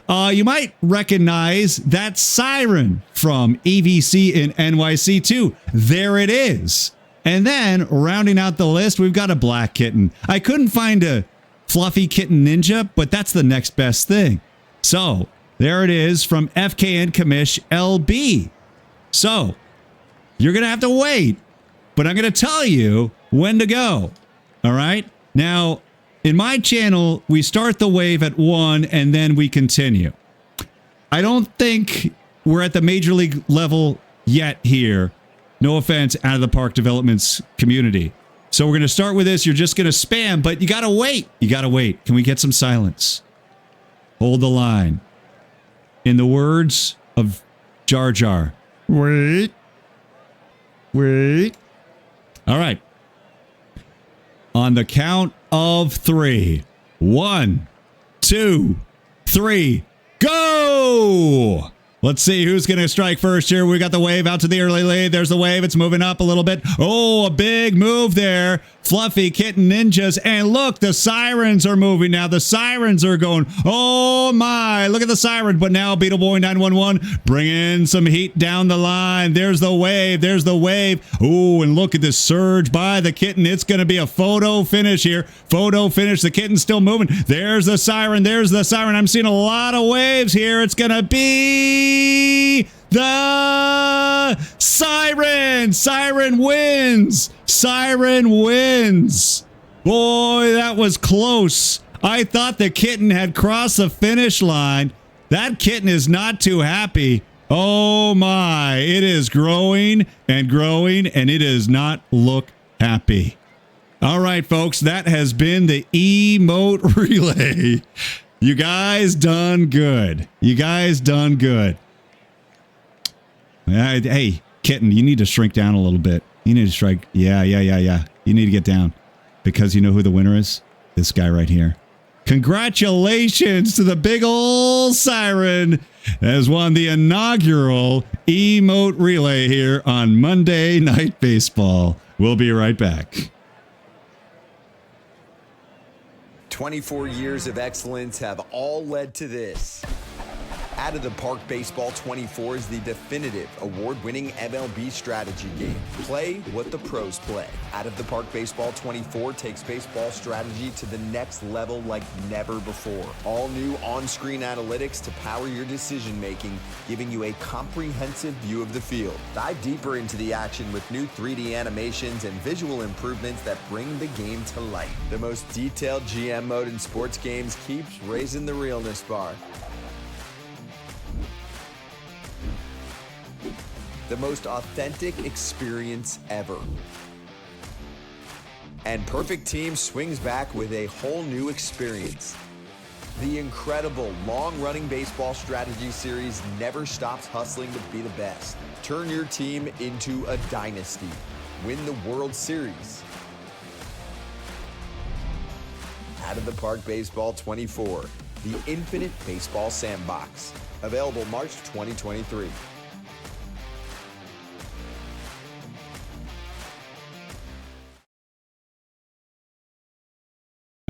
You might recognize that siren from EVC in NYC too. There it is. And then, rounding out the list, we've got a black kitten. I couldn't find a fluffy kitten ninja, but that's the next best thing. So, there it is from FKN Commish LB. So, you're going to have to wait, but I'm going to tell you when to go. All right? Now, in my channel, we start the wave at 1 and then we continue. I don't think we're at the major league level yet here. No offense, Out of the Park Developments community. So we're going to start with this. You're just going to spam, but you got to wait. Can we get some silence? Hold the line. In the words of Jar Jar. Wait. All right. On the count of 3. 1, 2, 3, go! Let's see who's going to strike first here. We got the wave out to the early lead. There's the wave. It's moving up a little bit. Oh, a big move there. Fluffy Kitten Ninjas. And look, the sirens are moving now. The sirens are going. Oh, my. Look at the siren. But now Beetle Boy 911 bringing some heat down the line. There's the wave. There's the wave. Oh, and look at this surge by the kitten. It's going to be a photo finish here. Photo finish. The kitten's still moving. There's the siren. There's the siren. I'm seeing a lot of waves here. It's going to be the siren. Siren wins. Siren wins. Boy, that was close. I thought the kitten had crossed the finish line. That kitten is not too happy. Oh my, it is growing and growing, and it does not look happy. All right, folks, that has been the emote relay. You guys done good. You guys done good. Hey, kitten, you need to shrink down a little bit. You need to strike. Yeah. You need to get down. Because you know who the winner is? This guy right here. Congratulations to the big ol' siren has won the inaugural emote relay here on Monday Night Baseball. We'll be right back. 24 years of excellence have all led to this. Out of the Park Baseball 24 is the definitive award-winning MLB strategy game. Play what the pros play. Out of the Park Baseball 24 takes baseball strategy to the next level like never before. All new on-screen analytics to power your decision-making, giving you a comprehensive view of the field. Dive deeper into the action with new 3D animations and visual improvements that bring the game to life. The most detailed GM mode in sports games keeps raising the realness bar. The most authentic experience ever. And Perfect Team swings back with a whole new experience. The incredible long-running baseball strategy series never stops hustling to be the best. Turn your team into a dynasty. Win the World Series. Out of the Park Baseball 24, the Infinite Baseball Sandbox. Available March 2023.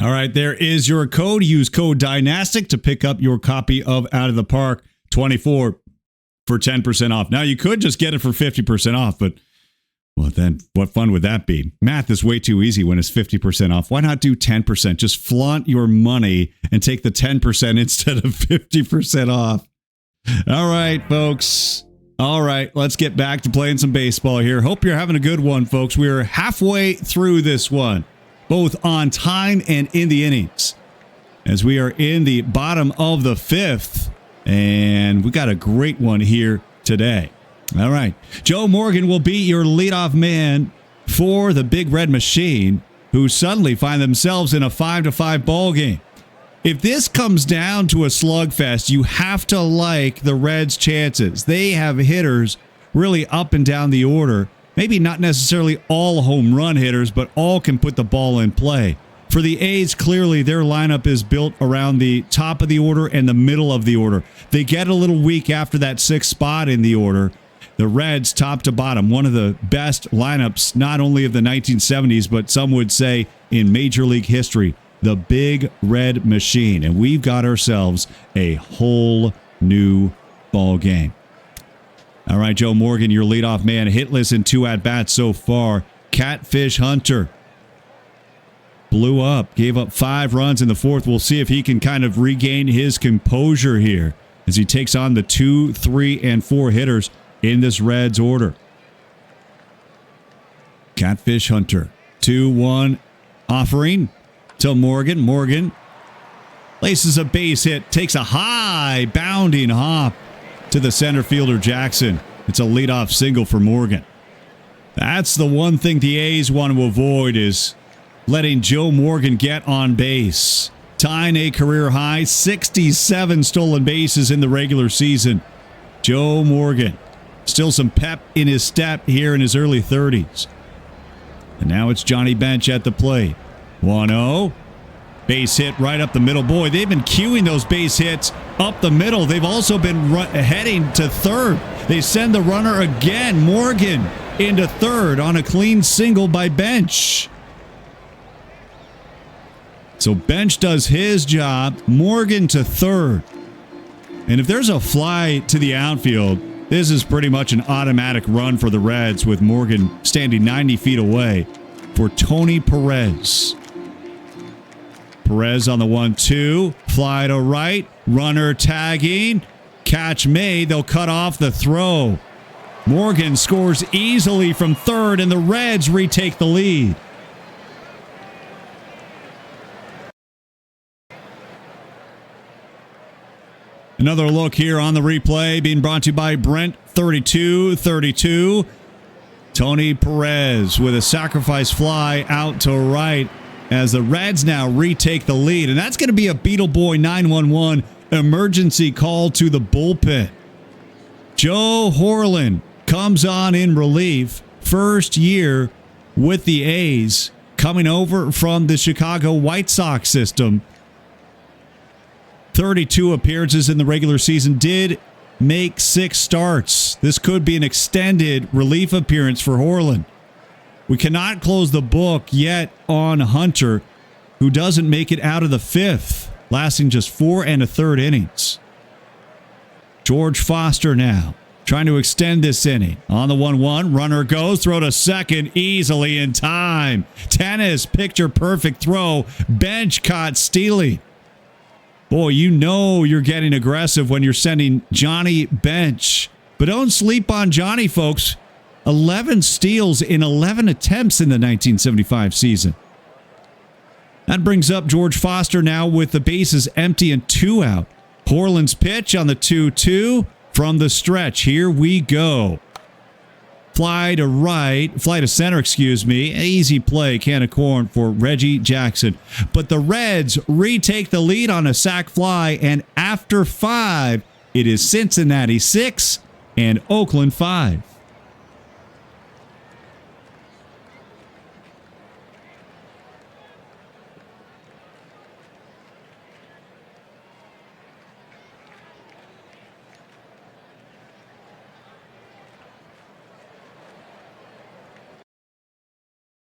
All right, there is your code. Use code Dynastic to pick up your copy of Out of the Park 24 for 10% off. Now, you could just get it for 50% off, but, well, then what fun would that be? Math is way too easy when it's 50% off. Why not do 10%? Just flaunt your money and take the 10% instead of 50% off. All right, folks. All right, let's get back to playing some baseball here. Hope you're having a good one, folks. We're halfway through this one, both on time and in the innings, as we are in the bottom of the 5th, and we got a great one here today. All right, Joe Morgan will be your leadoff man for the Big Red Machine, who suddenly find themselves in a 5-5 ball game. If this comes down to a slugfest, you have to like the Reds' chances. They have hitters really up and down the order. Maybe not necessarily all home run hitters, but all can put the ball in play. For the A's, clearly their lineup is built around the top of the order and the middle of the order. They get a little weak after that 6th spot in the order. The Reds, top to bottom, one of the best lineups, not only of the 1970s, but some would say in Major League history, the Big Red Machine. And we've got ourselves a whole new ball game. All right, Joe Morgan, your leadoff man, hitless in 2 at-bats so far. Catfish Hunter blew up, gave up 5 runs in the 4th. We'll see if he can kind of regain his composure here as he takes on the 2, 3, and 4 hitters in this Reds order. Catfish Hunter, 2-1 offering to Morgan. Morgan laces a base hit, takes a high bounding hop to the center fielder Jackson. It's a leadoff single for Morgan. That's the one thing the A's want to avoid, is letting Joe Morgan get on base. tying a career high 67 stolen bases in the regular season. Joe Morgan, still some pep in his step here in his early 30s. And now it's Johnny Bench at the plate. 1-0. Base hit right up the middle. Boy, they've been queuing those base hits up the middle. They've also been heading to third. They send the runner again. Morgan into third on a clean single by Bench. So Bench does his job. Morgan to third. And if there's a fly to the outfield, this is pretty much an automatic run for the Reds with Morgan standing 90 feet away for Tony Perez. Perez on the 1-2. Fly to right. Runner tagging. Catch made. They'll cut off the throw. Morgan scores easily from third, and the Reds retake the lead. Another look here on the replay being brought to you by Brent 3232. Tony Perez with a sacrifice fly out to right as the Reds now retake the lead. And that's going to be a Beetle Boy 911 emergency call to the bullpen. Joe Horland comes on in relief. First year with the A's, coming over from the Chicago White Sox system. 32 appearances in the regular season, did make 6 starts. This could be an extended relief appearance for Horland. We cannot close the book yet on Hunter, who doesn't make it out of the 5th, lasting just 4 1/3 innings. George Foster now trying to extend this inning. On the 1-1, runner goes, throw to second easily in time. Tennis, picture perfect throw. Bench caught Steely. Boy, you know you're getting aggressive when you're sending Johnny Bench. But don't sleep on Johnny, folks. 11 steals in 11 attempts in the 1975 season. That brings up George Foster now with the bases empty and 2 out. Horland's pitch on the 2-2 from the stretch. Here we go. Fly to center, excuse me. Easy play, can of corn for Reggie Jackson. But the Reds retake the lead on a sac fly, and after 5, it is Cincinnati 6 and Oakland 5.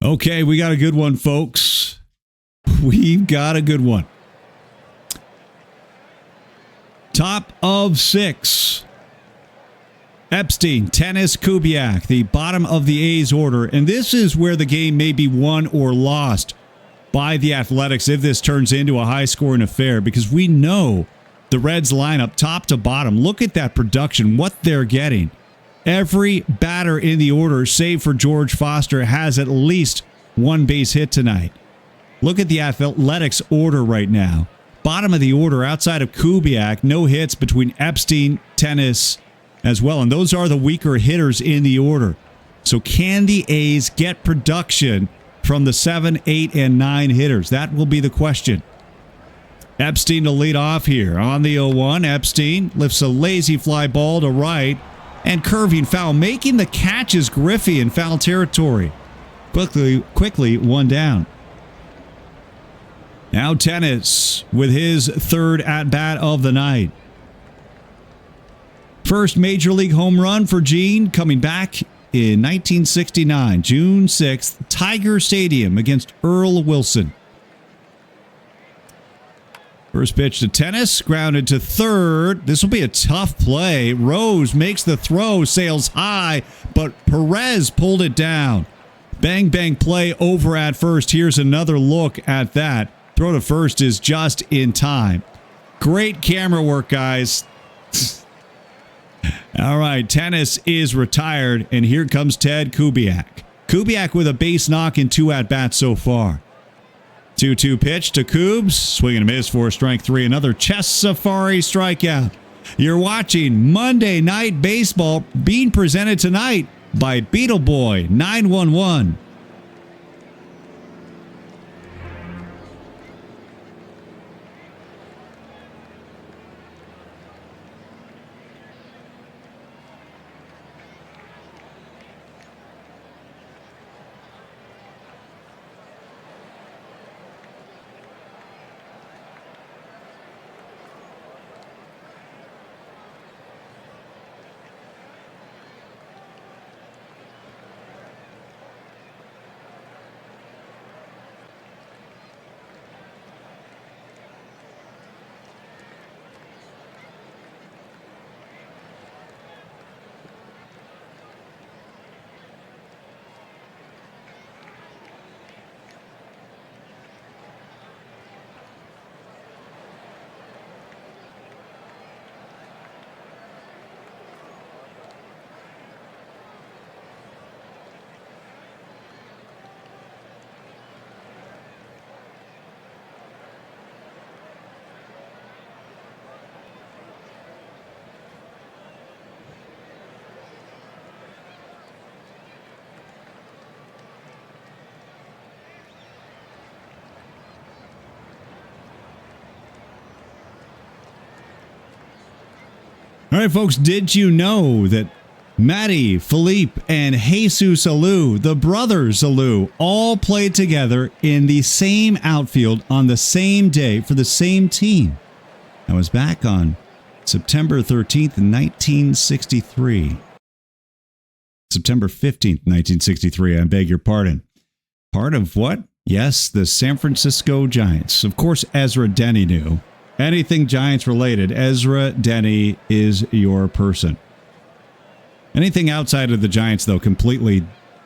Okay, we got a good one, folks. We've got a good one. Top of 6. Epstein, Tennis, Kubiak, the bottom of the A's order. And this is where the game may be won or lost by the Athletics if this turns into a high-scoring affair, because we know the Reds lineup top to bottom. Look at that production, what they're getting. Every batter in the order, save for George Foster, has at least 1 base hit tonight. Look at the Athletics order right now. Bottom of the order, outside of Kubiak, no hits between Epstein, Tennis as well. And those are the weaker hitters in the order. So can the A's get production from the 7, 8, and 9 hitters? That will be the question. Epstein to lead off here. On the 0-1, Epstein lifts a lazy fly ball to right. And curving foul, making the catches Griffey in foul territory. Quickly 1 down. Now Tennis with his 3rd at-bat of the night. First Major League home run for Gene coming back in 1969, June 6th, Tiger Stadium against Earl Wilson. First pitch to Tennis, grounded to third. This will be a tough play. Rose makes the throw, sails high, but Perez pulled it down. Bang, bang play over at first. Here's another look at that. Throw to first is just in time. Great camera work, guys. All right, Tennis is retired, and here comes Ted Kubiak. Kubiak with a base knock in 2 at-bats so far. 2-2 pitch to Kubes. Swing and a miss for strike 3. Another chest safari strikeout. You're watching Monday Night Baseball being presented tonight by Beetle Boy 911. All right, folks, did you know that Matty, Philippe, and Jesus Alou, the brothers Alou, all played together in the same outfield on the same day for the same team? That was back on September 13th, 1963. September 15th, 1963, I beg your pardon. Part of what? Yes, the San Francisco Giants. Of course, Ezra Denny knew. Anything Giants related, Ezra Denny is your person. Anything outside of the Giants, though, completely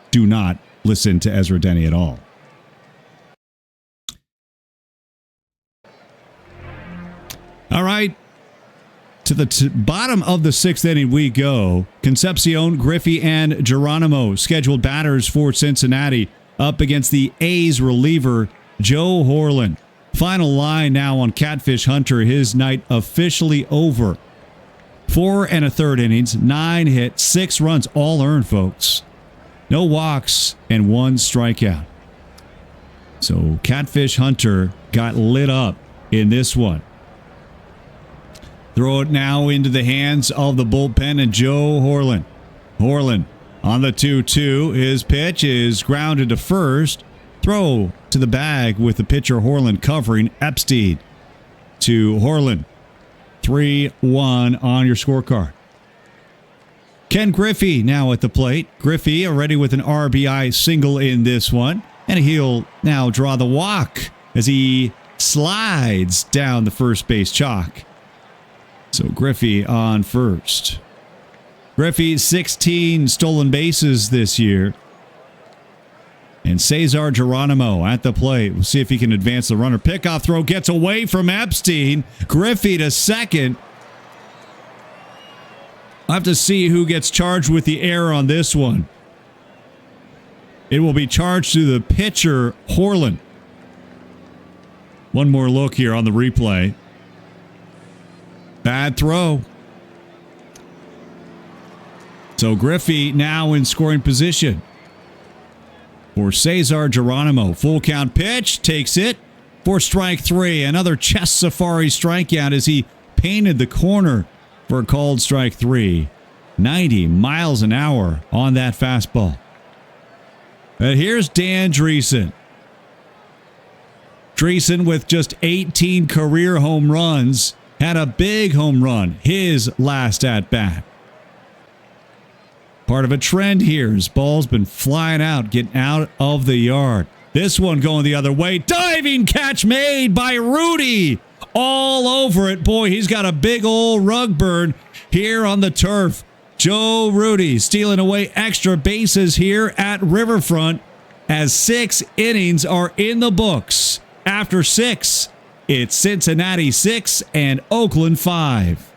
do not listen to Ezra Denny at all. All right. To the bottom of the sixth inning we go. Concepcion, Griffey, and Geronimo, scheduled batters for Cincinnati, up against the A's reliever, Joe Horland. Final line now on Catfish Hunter. His night officially over. 4 1/3 innings, 9 hits, 6 runs, all earned, folks. No walks and 1 strikeout. So Catfish Hunter got lit up in this one. Throw it now into the hands of the bullpen and Joe Horland. Horland on the 2-2. His pitch is grounded to first. Throw to the bag with the pitcher Horland covering. Epstein to Horland. 3-1 on your scorecard. Ken Griffey now at the plate. Griffey already with an RBI single in this one. And he'll now draw the walk as he slides down the first base chalk. So Griffey on first. Griffey, 16 stolen bases this year. And Cesar Geronimo at the plate. We'll see if he can advance the runner. Pickoff throw gets away from Epstein. Griffey to second. I'll have to see who gets charged with the error on this one. It will be charged to the pitcher, Horland. One more look here on the replay. Bad throw. So Griffey now in scoring position. For Cesar Geronimo. Full count pitch. Takes it for strike 3. Another chest safari strikeout as he painted the corner for a called strike 3. 90 miles an hour on that fastball. And here's Dan Dreesen. Dreesen with just 18 career home runs had a big home run his last at bat. Part of a trend here. His ball's been flying out, getting out of the yard. This one going the other way. Diving catch made by Rudy. All over it. Boy, he's got a big old rug burn here on the turf. Joe Rudy stealing away extra bases here at Riverfront as 6 innings are in the books. After 6, it's Cincinnati 6 and Oakland 5.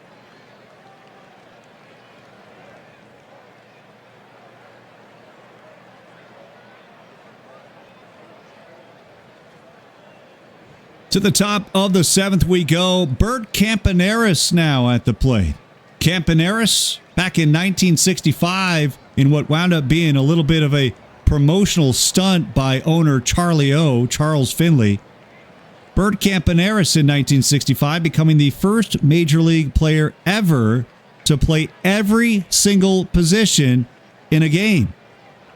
To the top of the 7th we go. Bert Campaneris now at the plate. Campaneris back in 1965 in what wound up being a little bit of a promotional stunt by owner Charles Finley. Bert Campaneris in 1965 becoming the first major league player ever to play every single position in a game.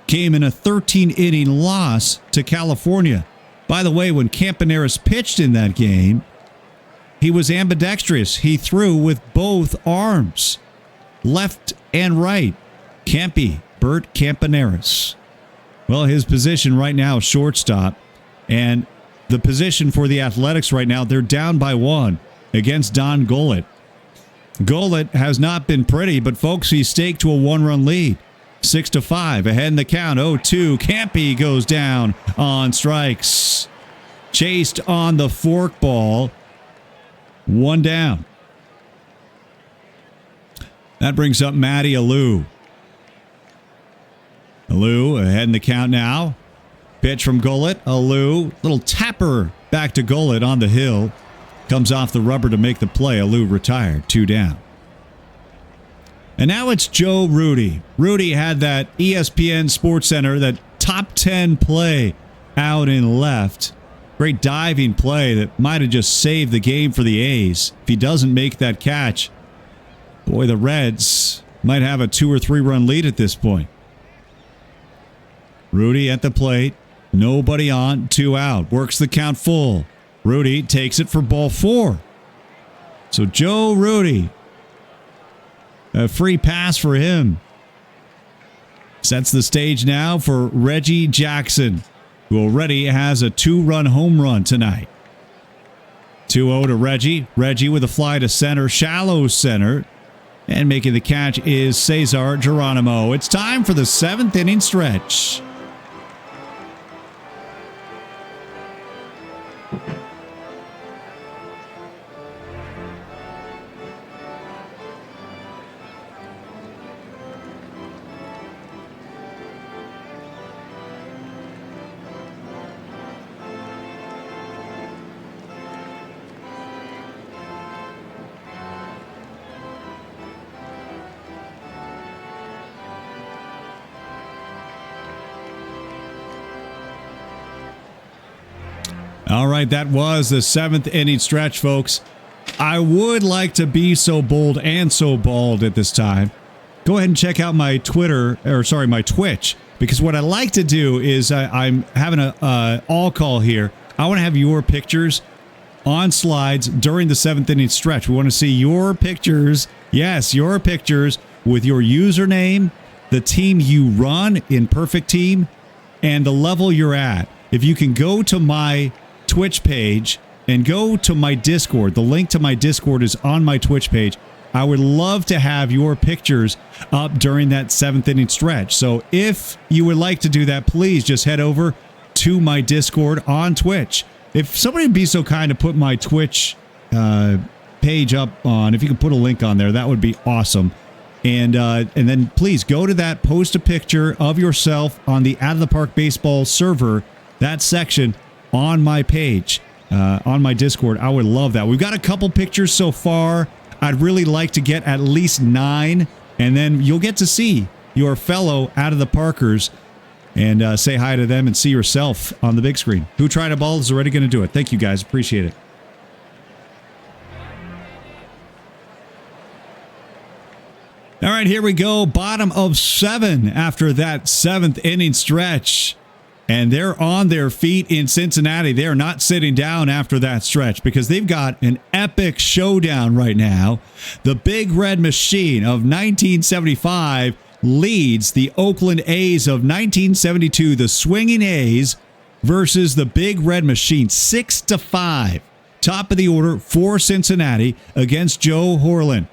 Came in a 13-inning loss to California. By the way, when Campaneris pitched in that game, he was ambidextrous. He threw with both arms, left and right. Campy, Bert Campaneris. Well, his position right now is shortstop, and the position for the Athletics right now, they're down by 1 against Don Gullett. Gullett has not been pretty, but folks, he staked to a 1-run lead. 6-5, ahead in the count. 0-2. Campy goes down on strikes. Chased on the forkball. 1 down. That brings up Matty Alou. Alou ahead in the count now. Pitch from Gullett. Alou, little tapper back to Gullett on the hill. Comes off the rubber to make the play. Alou retired. 2 down. And now it's Joe Rudy. Rudy had that ESPN SportsCenter, that top 10 play out in left. Great diving play that might have just saved the game for the A's if he doesn't make that catch. Boy, the Reds might have a 2 or 3 run lead at this point. Rudy at the plate. Nobody on. 2 out. Works the count full. Rudy takes it for ball 4. So Joe Rudy. A free pass for him. Sets the stage now for Reggie Jackson, who already has a 2-run home run tonight. 2-0 to Reggie. Reggie with a fly to center, shallow center. And making the catch is Cesar Geronimo. It's time for the 7th inning stretch. All right, that was the 7th inning stretch, folks. I would like to be so bold and so bald at this time. Go ahead and check out my my Twitch, because what I like to do is I'm having a all call here. I want to have your pictures on slides during the 7th inning stretch. We want to see your pictures. Yes, your pictures with your username, the team you run in Perfect Team, and the level you're at. If you can go to my Twitch page and go to my Discord. The link to my Discord is on my Twitch page. I would love to have your pictures up during that 7th inning stretch. So if you would like to do that, please just head over to my Discord on Twitch. If somebody would be so kind to put my Twitch page up on, if you could put a link on there, that would be awesome. And then please go to that, post a picture of yourself on the Out of the Park Baseball server, that section on my page, on my Discord. I would love that. We've got a couple pictures so far. I'd really like to get at least 9, and then you'll get to see your fellow Out of the Parkers and say hi to them and see yourself on the big screen. Who Tried a Ball is already going to do it. Thank you, guys. Appreciate it. All right, here we go. Bottom of 7 after that 7th inning stretch. And they're on their feet in Cincinnati. They are not sitting down after that stretch because they've got an epic showdown right now. The Big Red Machine of 1975 leads the Oakland A's of 1972. The Swinging A's versus the Big Red Machine, 6-5. Top of the order for Cincinnati against Joe Horlen.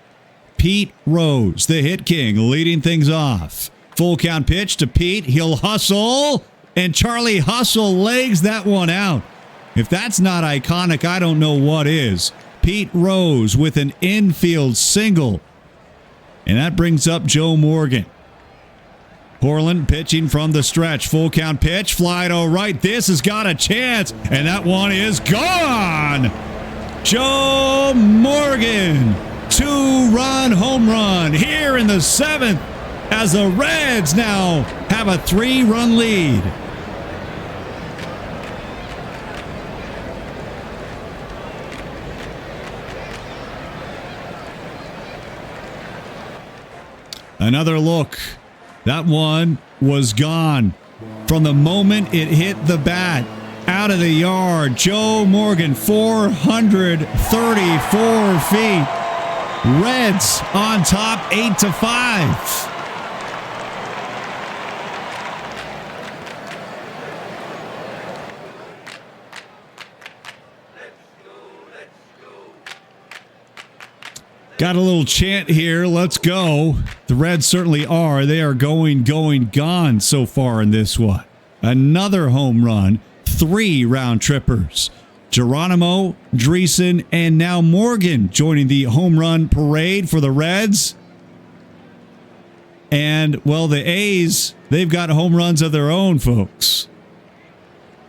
Pete Rose, the hit king, leading things off. Full count pitch to Pete. He'll hustle. And Charlie Hustle legs that one out. If that's not iconic, I don't know what is. Pete Rose with an infield single. And that brings up Joe Morgan. Horlen pitching from the stretch. Full count pitch. Fly to right. This has got a chance. And that one is gone. Joe Morgan. 2-run home run here in the 7th as the Reds now have a 3-run lead. Another look. That one was gone from the moment it hit the bat. Out of the yard. Joe Morgan, 434 feet. Reds on top, 8-5. Got a little chant here. Let's go. The Reds certainly are. They are going, gone so far in this one. Another home run. 3 round trippers. Geronimo, Dreesen, and now Morgan joining the home run parade for the Reds. And, well, the A's, they've got home runs of their own, folks.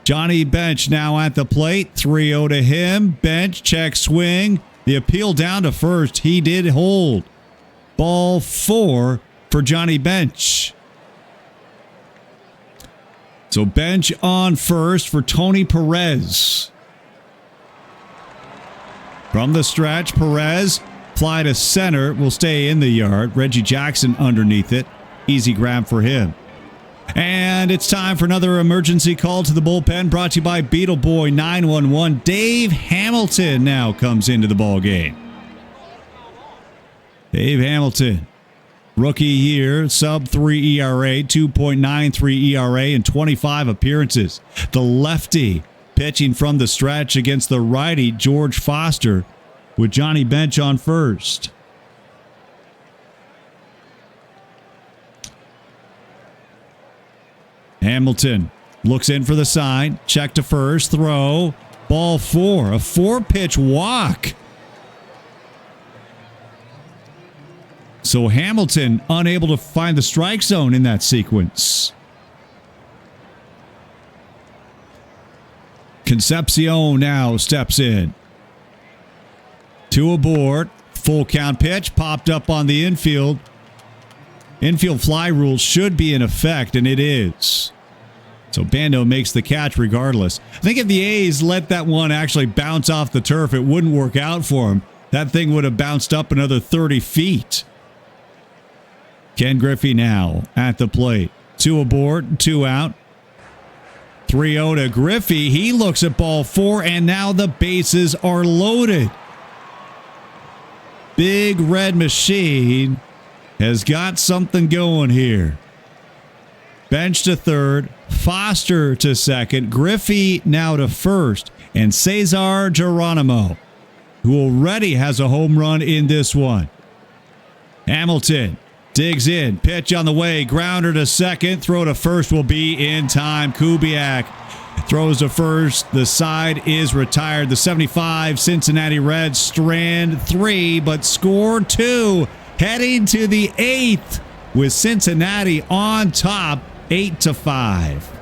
Johnny Bench now at the plate. 3-0 to him. Bench, check, swing. The appeal down to first. He did hold. Ball 4 for Johnny Bench. So Bench on first for Tony Perez. From the stretch, Perez Fly to center will stay in the yard. Reggie Jackson underneath it. Easy grab for him. And it's time for another emergency call to the bullpen, brought to you by Beetle Boy 911. Dave Hamilton now comes into the ball game. Dave Hamilton, rookie year, sub-3 ERA, 2.93 ERA, and 25 appearances. The lefty pitching from the stretch against the righty, George Foster, with Johnny Bench on first. Hamilton looks in for the side. Check to first. Throw. Ball 4. A 4-pitch walk. So Hamilton unable to find the strike zone in that sequence. Concepcion now steps in. 2 aboard. Full count pitch. Popped up on the infield. Infield fly rule should be in effect, and it is. So Bando makes the catch regardless. I think if the A's let that one actually bounce off the turf, it wouldn't work out for him. That thing would have bounced up another 30 feet. Ken Griffey now at the plate. 2 aboard, 2 out. 3-0 to Griffey. He looks at ball 4, and now the bases are loaded. Big Red Machine has got something going here. Bench to third, Foster to second, Griffey now to first, and Cesar Geronimo, who already has a home run in this one. Hamilton digs in, pitch on the way, grounder to second, throw to first will be in time. Kubiak throws to first, the side is retired. The 75 Cincinnati Reds strand 3, but score 2. Heading to the 8th with Cincinnati on top, 8-5.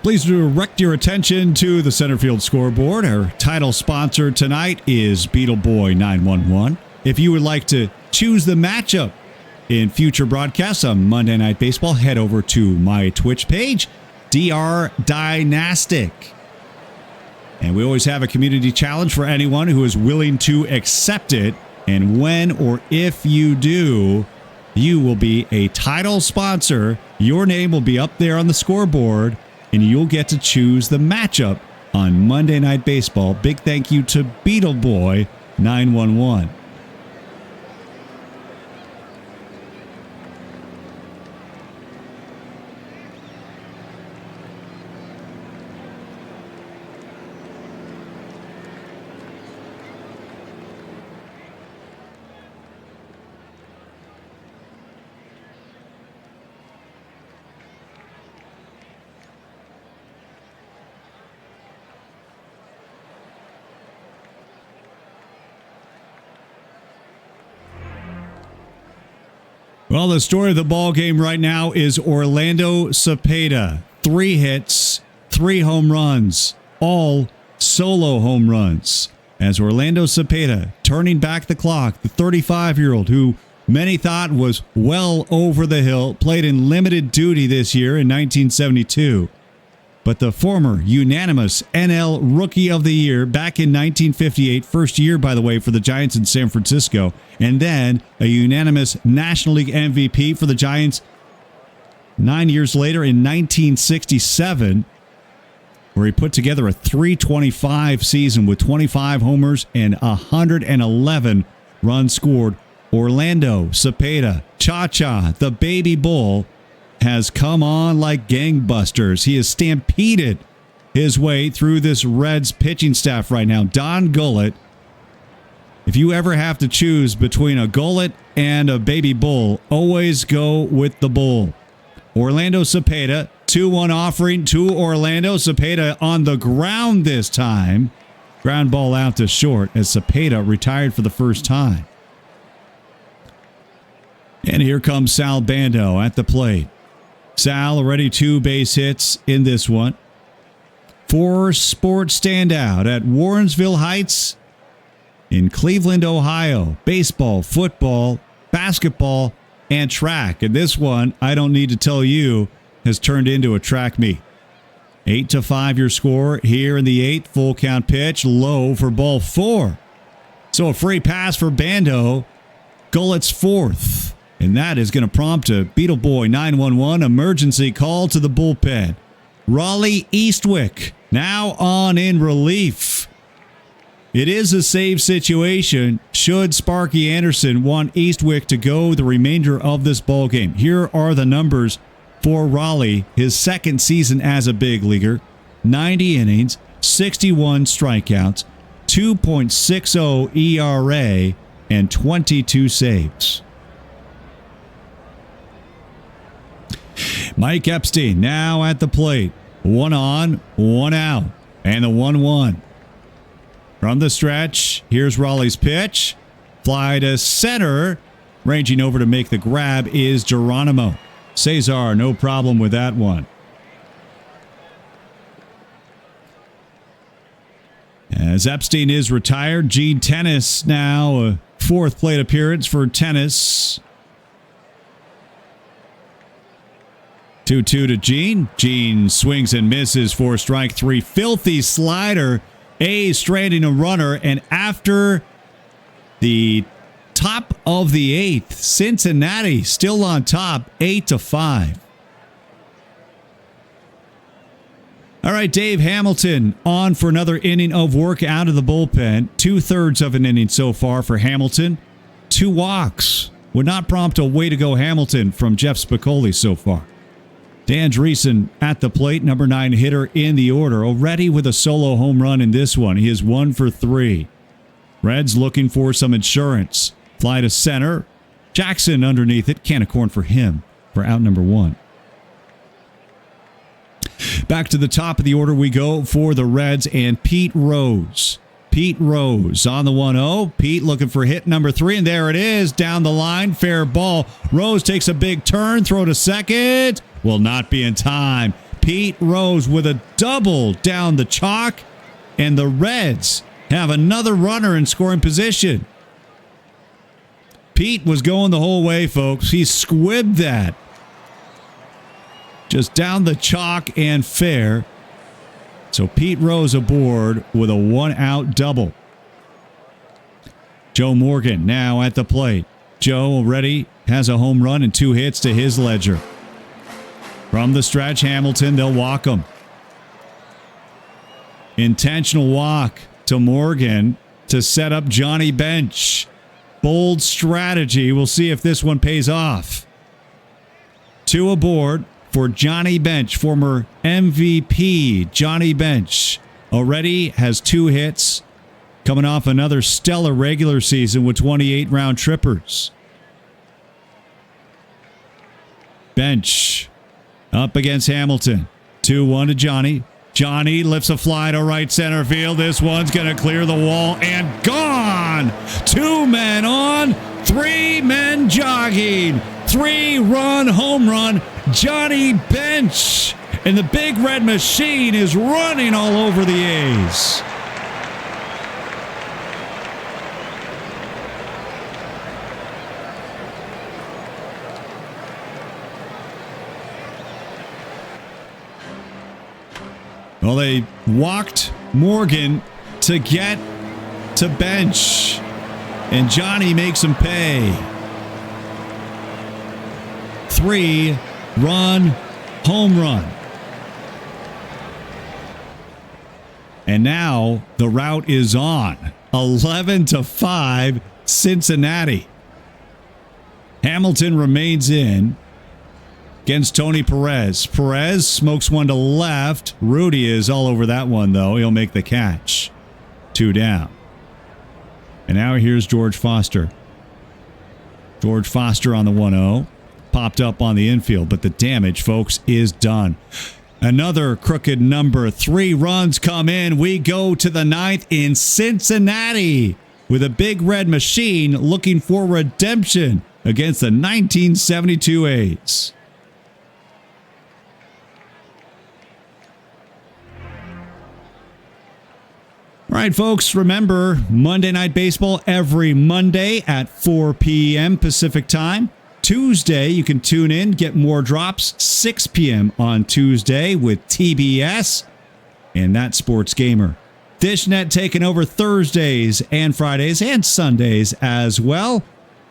Please direct your attention to the center field scoreboard. Our title sponsor tonight is Beetle Boy 911. If you would like to choose the matchup in future broadcasts on Monday Night Baseball, head over to my Twitch page, DR Dynastic. And we always have a community challenge for anyone who is willing to accept it. And when or if you do, you will be a title sponsor. Your name will be up there on the scoreboard, and you'll get to choose the matchup on Monday Night Baseball. Big thank you to Beetle Boy 911. Well, the story of the ball game right now is Orlando Cepeda. 3 hits, 3 home runs, all solo home runs. As Orlando Cepeda turning back the clock, the 35-year-old who many thought was well over the hill, played in limited duty this year in 1972. But the former unanimous NL Rookie of the Year back in 1958, first year, by the way, for the Giants in San Francisco, and then a unanimous National League MVP for the Giants 9 years later in 1967, where he put together a .325 season with 25 homers and 111 runs scored. Orlando Cepeda, Cha-Cha, the baby bull, has come on like gangbusters. He has stampeded his way through this Reds pitching staff right now. Don Gullett, if you ever have to choose between a Gullett and a baby bull, always go with the bull. Orlando Cepeda, 2-1 offering to Orlando. Cepeda on the ground this time. Ground ball out to short as Cepeda retired for the first time. And here comes Sal Bando at the plate. Sal already 2 base hits in this one. For sports standout at Warrensville Heights, in Cleveland, Ohio. Baseball, football, basketball, and track. And this one, I don't need to tell you, has turned into a track meet. 8-5 your score here in the 8th. Full count pitch, low for ball 4. So a free pass for Bando. Gullett's 4th. And that is going to prompt a Beetleboy 911 emergency call to the bullpen. Raleigh Eastwick now on in relief. It is a save situation should Sparky Anderson want Eastwick to go the remainder of this ball game. Here are the numbers for Raleigh, his second season as a big leaguer. 90 innings, 61 strikeouts, 2.60 ERA, and 22 saves. Mike Epstein now at the plate. 1 on, 1 out, and the 1-1. From the stretch, here's Raleigh's pitch. Fly to center. Ranging over to make the grab is Geronimo. Cesar, no problem with that one. As Epstein is retired, Gene Tennis now a 4th plate appearance for Tennis. 2-2 to Gene. Gene swings and misses for strike 3. Filthy slider. A stranding a runner, and after the top of the 8th, Cincinnati still on top, 8-5. All right, Dave Hamilton on for another inning of work out of the bullpen. 2/3 of an inning so far for Hamilton. 2 walks. Would not prompt a way to go Hamilton from Jeff Spicoli so far. Dan Dreesen at the plate, number 9 hitter in the order, already with a solo home run in this one. He is 1 for 3. Reds looking for some insurance. Fly to center. Jackson underneath it. Can of corn for him for out number 1. Back to the top of the order we go for the Reds and Pete Rose. Pete Rose on the 1-0. Pete looking for hit number 3, and there it is. Down the line, fair ball. Rose takes a big turn, throw to second. Will not be in time. Pete Rose with a double down the chalk, and the Reds have another runner in scoring position. Pete was going the whole way, folks. He squibbed that. Just down the chalk and fair. So Pete Rose aboard with a 1-out double. Joe Morgan now at the plate. Joe already has a home run and 2 hits to his ledger. From the stretch, Hamilton, they'll walk him. Intentional walk to Morgan to set up Johnny Bench. Bold strategy. We'll see if this one pays off. 2 aboard for Johnny Bench, former MVP Johnny Bench. Already has 2 hits, coming off another stellar regular season with 28 round trippers. Bench up against Hamilton. 2-1 to Johnny. Johnny lifts a fly to right center field. This one's going to clear the wall and gone. 2 men on, 3 men jogging. 3-run home run. Johnny Bench. And the big red machine is running all over the A's. Well, they walked Morgan to get to Bench, and Johnny makes him pay. 3-run home run. And now the route is on. 11-5 Cincinnati. Hamilton remains in against Tony Perez. Perez smokes one to left. Rudy is all over that one, though. He'll make the catch. 2 down. And now here's George Foster. George Foster on the 1-0. Popped up on the infield, but the damage, folks, is done. Another crooked number. 3 runs come in. We go to the 9th in Cincinnati with a big red machine looking for redemption against the 1972 A's. All right, folks, remember Monday Night Baseball every Monday at 4 p.m. Pacific Time. Tuesday, you can tune in, get more drops, 6 p.m. on Tuesday with TBS and That Sports Gamer. Dishnet taking over Thursdays and Fridays and Sundays as well.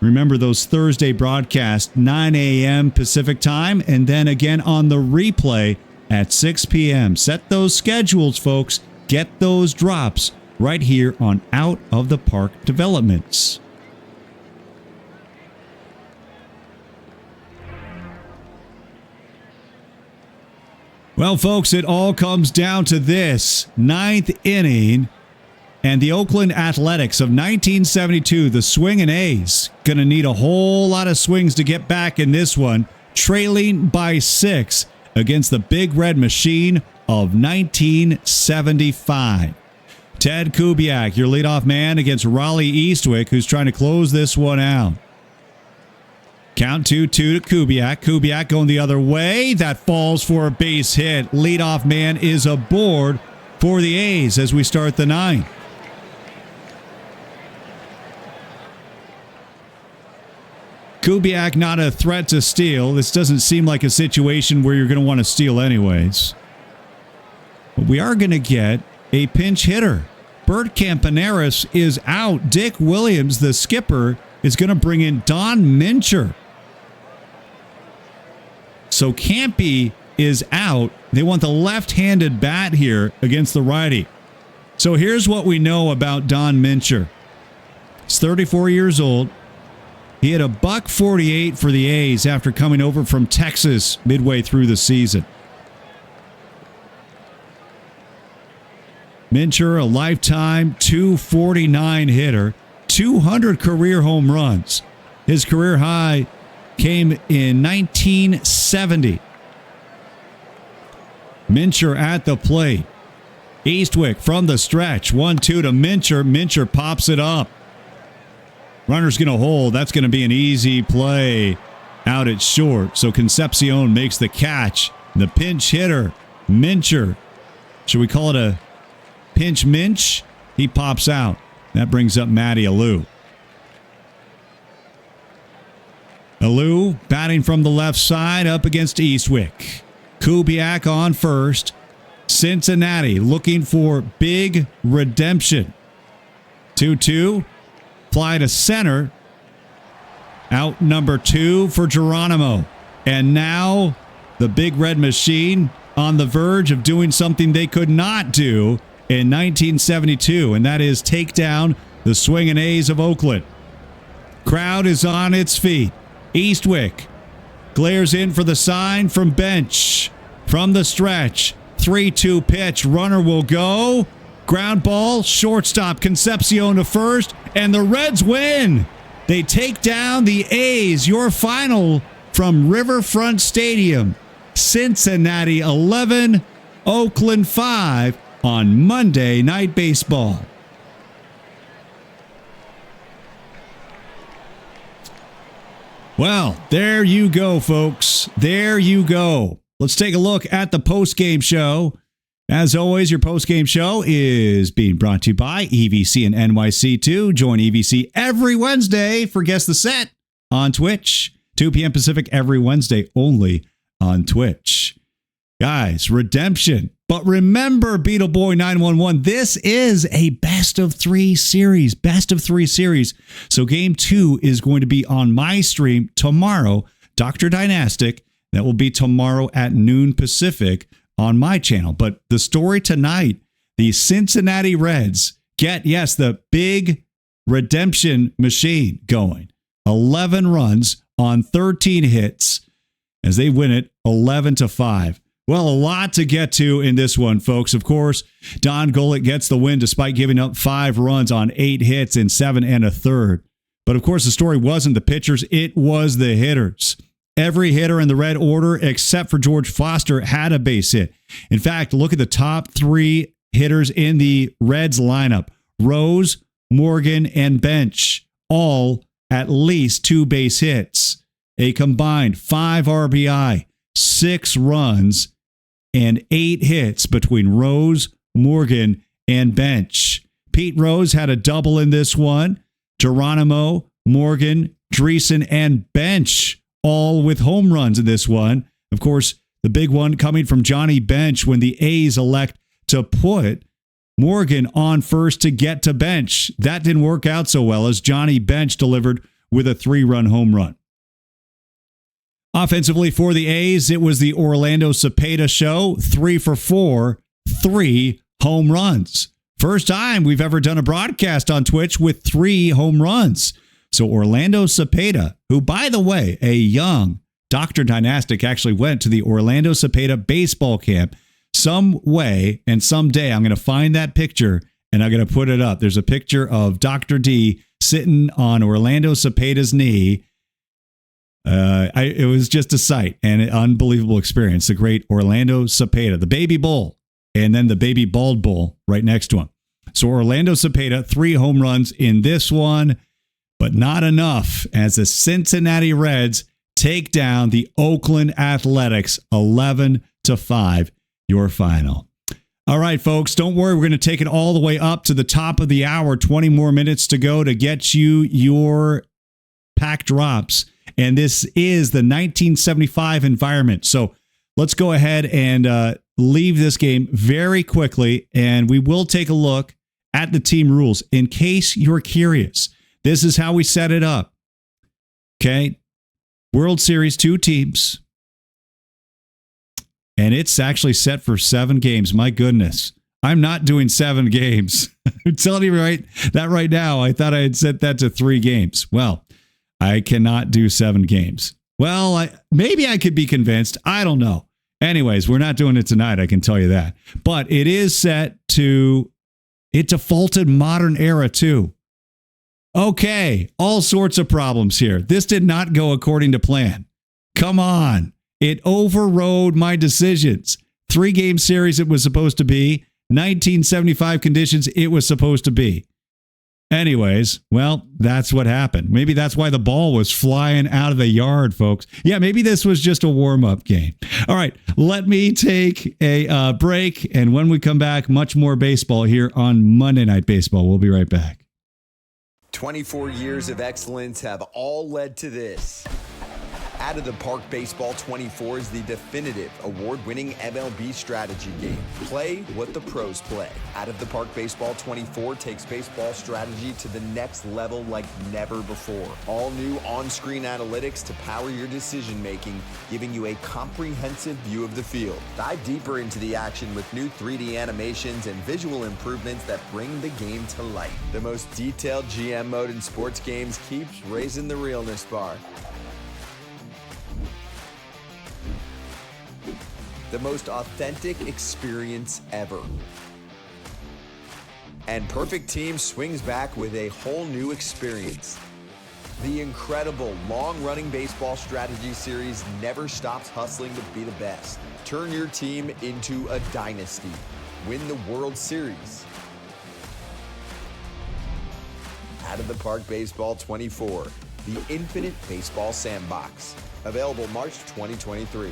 Remember those Thursday broadcasts, 9 a.m. Pacific Time, and then again on the replay at 6 p.m. Set those schedules, folks. Get those drops right here on Out of the Park Developments. Well, folks, it all comes down to this. 9th inning, and the Oakland Athletics of 1972, the swinging A's, going to need a whole lot of swings to get back in this one, trailing by 6 against the Big Red Machine of 1975. Ted Kubiak, your leadoff man, against Raleigh Eastwick, who's trying to close this one out. Count 2-2 to Kubiak. Kubiak going the other way. That falls for a base hit. Leadoff man is aboard for the A's as we start the 9th. Kubiak not a threat to steal. This doesn't seem like a situation where you're going to want to steal anyways. But we are going to get a pinch hitter. Bert Campaneris is out. Dick Williams, the skipper, is going to bring in Don Mincher. So Campy is out. They want the left-handed bat here against the righty. So here's what we know about Don Mincher. He's 34 years old. He had a $148 for the A's after coming over from Texas midway through the season. Mincher, a lifetime 249 hitter, 200 career home runs. His career high came in 1970. Mincher at the plate. Eastwick from the stretch. 1-2 to Mincher. Mincher pops it up. Runner's going to hold. That's going to be an easy play out at short. So Concepcion makes the catch. The pinch hitter, Mincher. Should we call it a pinch minch? He pops out. That brings up Matty Alou. Alou batting from the left side up against Eastwick. Kubiak on first. Cincinnati looking for big redemption. 2-2. Fly to center. Out number 2 for Geronimo. And now the Big Red Machine on the verge of doing something they could not do in 1972, and that is take down the swinging A's of Oakland. Crowd is on its feet. Eastwick glares in for the sign from bench. From the stretch, 3-2 pitch. Runner will go. Ground ball, shortstop Concepcion to first, and the Reds win. They take down the A's. Your final from Riverfront Stadium. Cincinnati 11, Oakland 5 on Monday Night Baseball. Well, there you go, folks. There you go. Let's take a look at the post-game show. As always, your post-game show is being brought to you by EVC and NYC2. Join EVC every Wednesday for Guess the Set on Twitch. 2 p.m. Pacific every Wednesday only on Twitch. Guys, redemption. But remember, Beetle Boy 911, this is a best of 3 series. Best of 3 series. So game 2 is going to be on my stream tomorrow, Dr. Dynastic. That will be tomorrow at noon Pacific on my channel. But the story tonight, the Cincinnati Reds get, yes, the big redemption machine going. 11 runs on 13 hits as they win it 11-5. Well, a lot to get to in this one, folks. Of course, Don Golick gets the win despite giving up 5 runs on 8 hits in 7 1/3. But of course, the story wasn't the pitchers. It was the hitters. Every hitter in the Red order, except for George Foster, had a base hit. In fact, look at the top 3 hitters in the Reds lineup. Rose, Morgan, and Bench, all at least 2 base hits. A combined 5 RBI, 6 runs, and 8 hits between Rose, Morgan, and Bench. Pete Rose had a double in this one. Geronimo, Morgan, Dreesen, and Bench all with home runs in this one. Of course, the big one coming from Johnny Bench when the A's elect to put Morgan on first to get to Bench. That didn't work out so well as Johnny Bench delivered with a 3-run home run. Offensively for the A's, it was the Orlando Cepeda show. 3 for 4, 3 home runs. First time we've ever done a broadcast on Twitch with 3 home runs. So Orlando Cepeda, who, by the way, a young Dr. Dynastic actually went to the Orlando Cepeda baseball camp. Some way and someday I'm going to find that picture and I'm going to put it up. There's a picture of Dr. D sitting on Orlando Cepeda's knee. It was just a sight and an unbelievable experience. The great Orlando Cepeda, the baby bull, and then the baby bald bull right next to him. So Orlando Cepeda, 3 home runs in this one, but not enough as the Cincinnati Reds take down the Oakland Athletics 11-5, your final. All right, folks, don't worry. We're going to take it all the way up to the top of the hour. 20 more minutes to go to get you your pack drops. And this is the 1975 environment. So let's go ahead and leave this game very quickly. And we will take a look at the team rules in case you're curious. This is how we set it up. Okay. World Series, 2 teams. And it's actually set for 7 games. My goodness. I'm not doing 7 games. I'm telling you right now. I thought I had set that to 3 games. Well, I cannot do 7 games. Well, maybe I could be convinced. I don't know. Anyways, we're not doing it tonight. I can tell you that. But it is set to, it defaulted modern era too. Okay, all sorts of problems here. This did not go according to plan. Come on. It overrode my decisions. 3-game series it was supposed to be. 1975 conditions it was supposed to be. Anyways, well, that's what happened. Maybe that's why the ball was flying out of the yard, folks. Yeah, maybe this was just a warm-up game. All right, let me take a break. And when we come back, much more baseball here on Monday Night Baseball. We'll be right back. 24 years of excellence have all led to this. Out of the Park Baseball 24 is the definitive award-winning MLB strategy game. Play what the pros play. Out of the Park Baseball 24 takes baseball strategy to the next level like never before. All new on-screen analytics to power your decision-making, giving you a comprehensive view of the field. Dive deeper into the action with new 3D animations and visual improvements that bring the game to life. The most detailed GM mode in sports games keeps raising the realness bar. The most authentic experience ever. And Perfect Team swings back with a whole new experience. The incredible long-running baseball strategy series never stops hustling to be the best. Turn your team into a dynasty. Win the World Series. Out of the Park Baseball 24, the Infinite Baseball Sandbox. Available March 2023.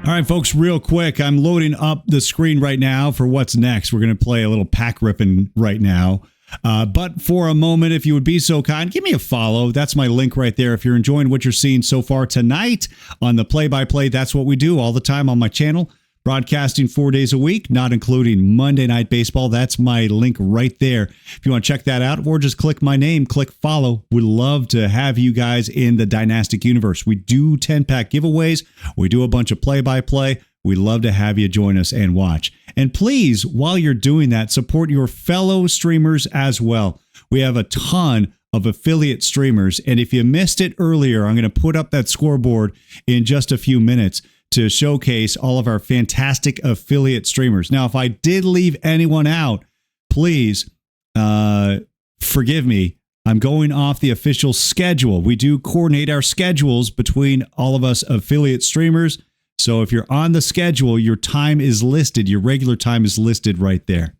All right, folks, real quick, I'm loading up the screen right now for what's next. We're going to play a little pack ripping right now. But for a moment, if you would be so kind, give me a follow. That's my link right there. If you're enjoying what you're seeing so far tonight on the play-by-play, that's what we do all the time on my channel. Broadcasting 4 days a week, not including Monday Night Baseball. That's my link right there. If you want to check that out, or just click my name, click follow. We'd love to have you guys in the Dynastic universe. We do 10-pack giveaways. We do a bunch of play-by-play. We'd love to have you join us and watch. And please, while you're doing that, support your fellow streamers as well. We have a ton of affiliate streamers. And if you missed it earlier, I'm going to put up that scoreboard in just a few minutes to showcase all of our fantastic affiliate streamers. Now, if I did leave anyone out, please forgive me. I'm going off the official schedule. We do coordinate our schedules between all of us affiliate streamers. So if you're on the schedule, your time is listed. Your regular time is listed right there.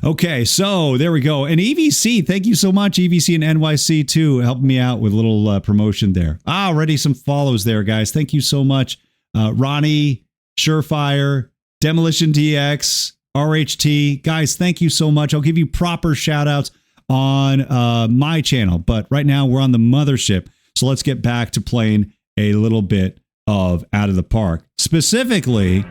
Okay, so there we go. And EVC, thank you so much, EVC and NYC, too, helping me out with a little promotion there. Already some follows there, guys. Thank you so much. Ronnie, Surefire, Demolition DX, RHT. Guys, thank you so much. I'll give you proper shout outs on my channel, but right now we're on the mothership. So let's get back to playing a little bit of Out of the Park. Specifically,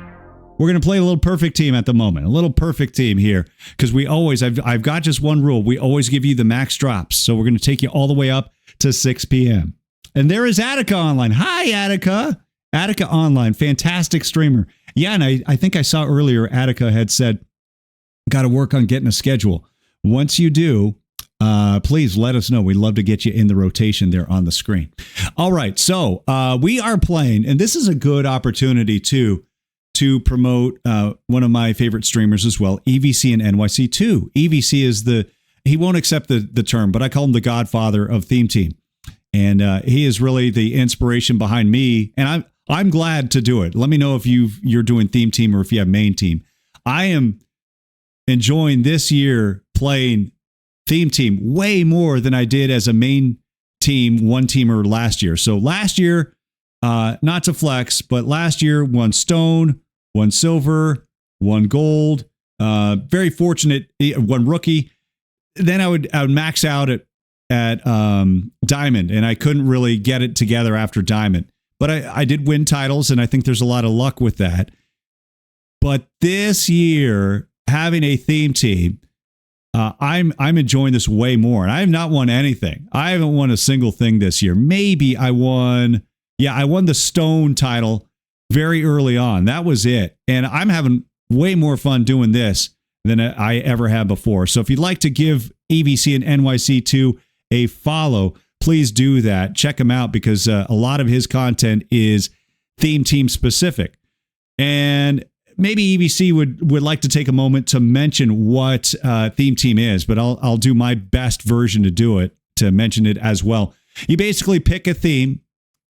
we're going to play a little perfect team at the moment, a little perfect team here, because we always, I've got just one rule. We always give you the max drops. So we're going to take you all the way up to 6 p.m. And there is Attica Online. Hi, Attica. Attica Online, fantastic streamer. Yeah, and I think I saw earlier Attica had said, got to work on getting a schedule. Once you do, please let us know. We'd love to get you in the rotation there on the screen. All right, so we are playing, and this is a good opportunity to promote one of my favorite streamers as well, EVC and NYC2. EVC is he won't accept the term, but I call him the godfather of Theme Team. And he is really the inspiration behind me, and I'm glad to do it. Let me know if you're doing Theme Team or if you have Main Team. I am enjoying this year playing Theme Team way more than I did as a Main Team one-teamer last year. So last year, not to flex, but last year, 1 stone, 1 silver, 1 gold. Very fortunate, 1 rookie. Then I would max out at Diamond, and I couldn't really get it together after Diamond. But I did win titles, and I think there's a lot of luck with that. But this year, having a Theme Team, I'm enjoying this way more. And I have not won anything. I haven't won a single thing this year. Maybe I won the Stone title very early on. That was it. And I'm having way more fun doing this than I ever have before. So if you'd like to give EVC and NYC2 a follow, please do that. Check him out, because a lot of his content is Theme Team specific. And maybe EVC would like to take a moment to mention what Theme Team is, but I'll do my best version to do it, to mention it as well. You basically pick a theme,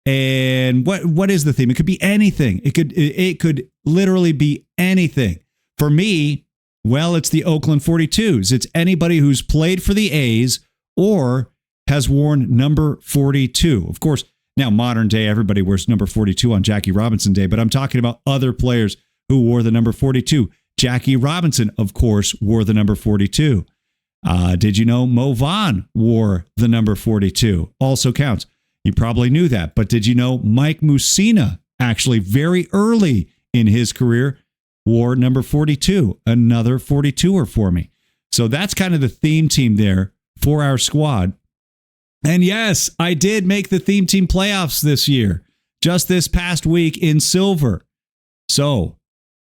and what is the theme? It could be anything. It could literally be anything. For me, well, it's the Oakland 42s. It's anybody who's played for the A's or has worn number 42. Of course, now modern day, everybody wears number 42 on Jackie Robinson Day, but I'm talking about other players who wore the number 42. Jackie Robinson, of course, wore the number 42. Did you know Mo Vaughn wore the number 42? Also counts. You probably knew that, but did you know Mike Mussina, actually very early in his career, wore number 42? Another 42er for me. So that's kind of the Theme Team there for our squad. And yes, I did make the Theme Team playoffs this year, just this past week in silver. So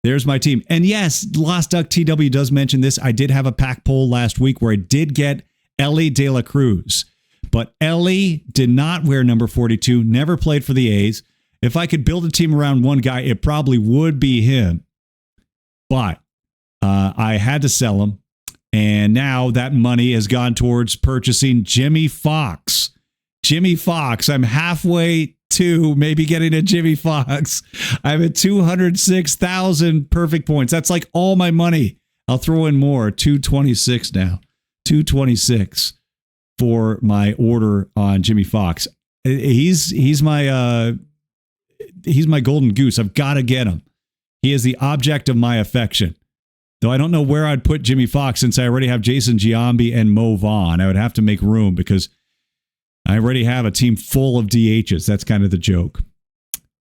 there's my team. And yes, Lost Duck TW does mention this. I did have a pack poll last week where I did get Ellie De La Cruz. But Ellie did not wear number 42, never played for the A's. If I could build a team around one guy, it probably would be him. But I had to sell him. And now that money has gone towards purchasing Jimmy Fox. Jimmy Fox. I'm halfway to maybe getting a Jimmy Fox. I'm at 206,000 perfect points. That's like all my money. I'll throw in more. 226 now. 226 for my order on Jimmy Fox. He's my golden goose. I've got to get him. He is the object of my affection. Though I don't know where I'd put Jimmy Fox, since I already have Jason Giambi and Mo Vaughn. I would have to make room because I already have a team full of DHs. That's kind of the joke.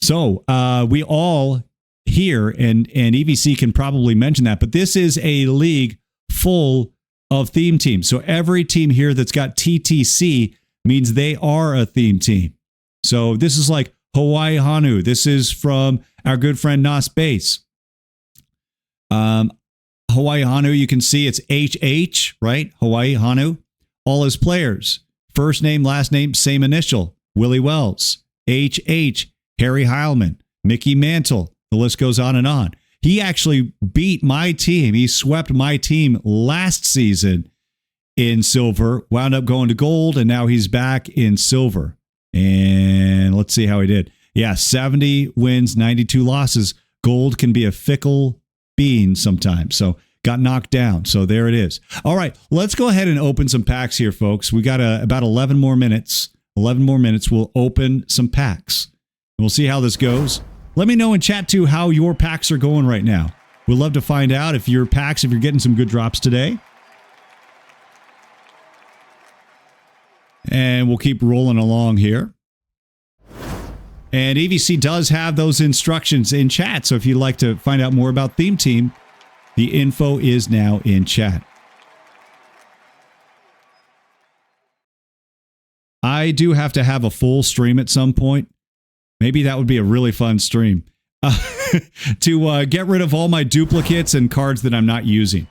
So we all here, and EVC can probably mention that, but this is a league full of theme teams. So every team here that's got TTC means they are a theme team. So this is like Hawaii Hanu. This is from our good friend Nas Bates. Hawaii Hanu, you can see it's HH, right? Hawaii Hanu. All his players, first name, last name, same initial. Willie Wells, HH, Harry Heilman, Mickey Mantle. The list goes on and on. He actually beat my team. He swept my team last season in silver, wound up going to gold, and now he's back in silver. And let's see how he did. Yeah, 70 wins, 92 losses. Gold can be a fickle bean sometimes. So got knocked down. So there it is. All right, let's go ahead and open some packs here, folks. We got about 11 more minutes. 11 more minutes. We'll open some packs. We'll see how this goes. Let me know in chat too how your packs are going right now. We'd love to find out if your packs, if you're getting some good drops today. And we'll keep rolling along here. And EVC does have those instructions in chat. So if you'd like to find out more about Theme Team, the info is now in chat. I do have to have a full stream at some point. Maybe that would be a really fun stream. To get rid of all my duplicates and cards that I'm not using.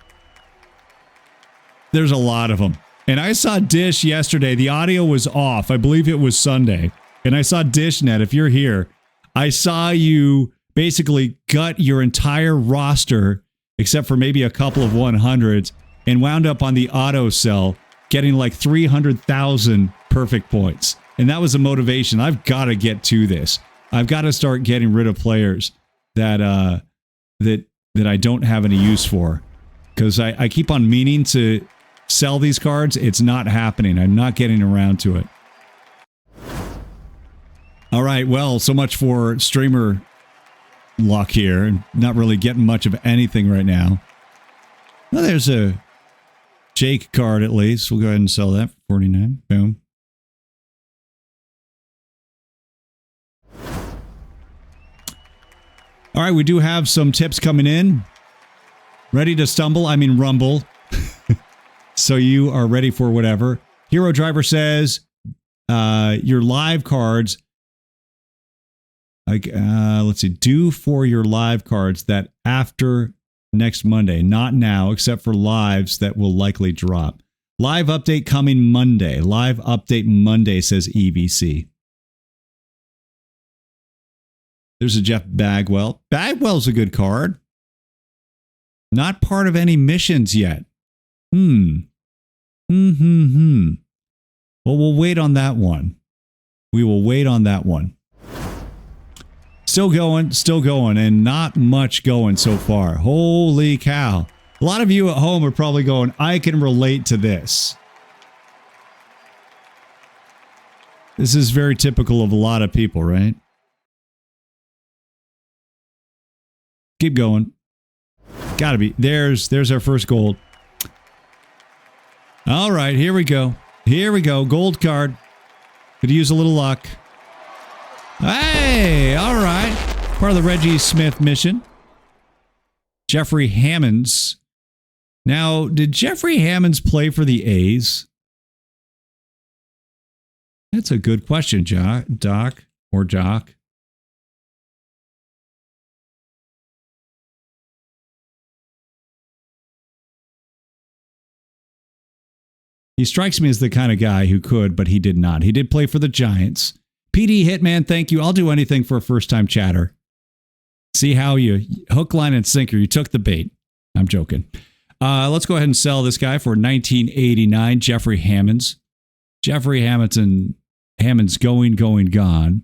There's a lot of them. And I saw Dish yesterday. The audio was off. I believe it was Sunday. And I saw DishNet, if you're here, I saw you basically gut your entire roster, except for maybe a couple of 100s, and wound up on the auto sell, getting like 300,000 perfect points. And that was a motivation. I've got to get to this. I've got to start getting rid of players that I don't have any use for. Because I keep on meaning to sell these cards. It's not happening. I'm not getting around to it. All right, well, so much for streamer luck here. Not really getting much of anything right now. Well, there's a Jake card at least. We'll go ahead and sell that for 49. Boom. All right, we do have some tips coming in. Ready to stumble? I mean rumble. So you are ready for whatever. Hero Driver says your live cards... let's see. Do for your live cards that after next Monday. Not now, except for lives that will likely drop. Live update coming Monday. Live update Monday, says EVC. There's a Jeff Bagwell. Bagwell's a good card. Not part of any missions yet. Well, we'll wait on that one. We will wait on that one. Still going, and not much going so far. Holy cow. A lot of you at home are probably going, I can relate to this. This is very typical of a lot of people, right? Keep going. Gotta be. There's our first gold. All right, here we go. Here we go. Gold card. Could use a little luck. Hey, all right. Part of the Reggie Smith mission. Jeffrey Hammonds. Now, did Jeffrey Hammonds play for the A's? That's a good question, Doc or Jock. He strikes me as the kind of guy who could, but he did not. He did play for the Giants. PD Hitman, thank you. I'll do anything for a first-time chatter. See how you hook, line, and sinker. You took the bait. I'm joking. Let's go ahead and sell this guy for 1989. Jeffrey Hammonds. Jeffrey Hammonds going, gone.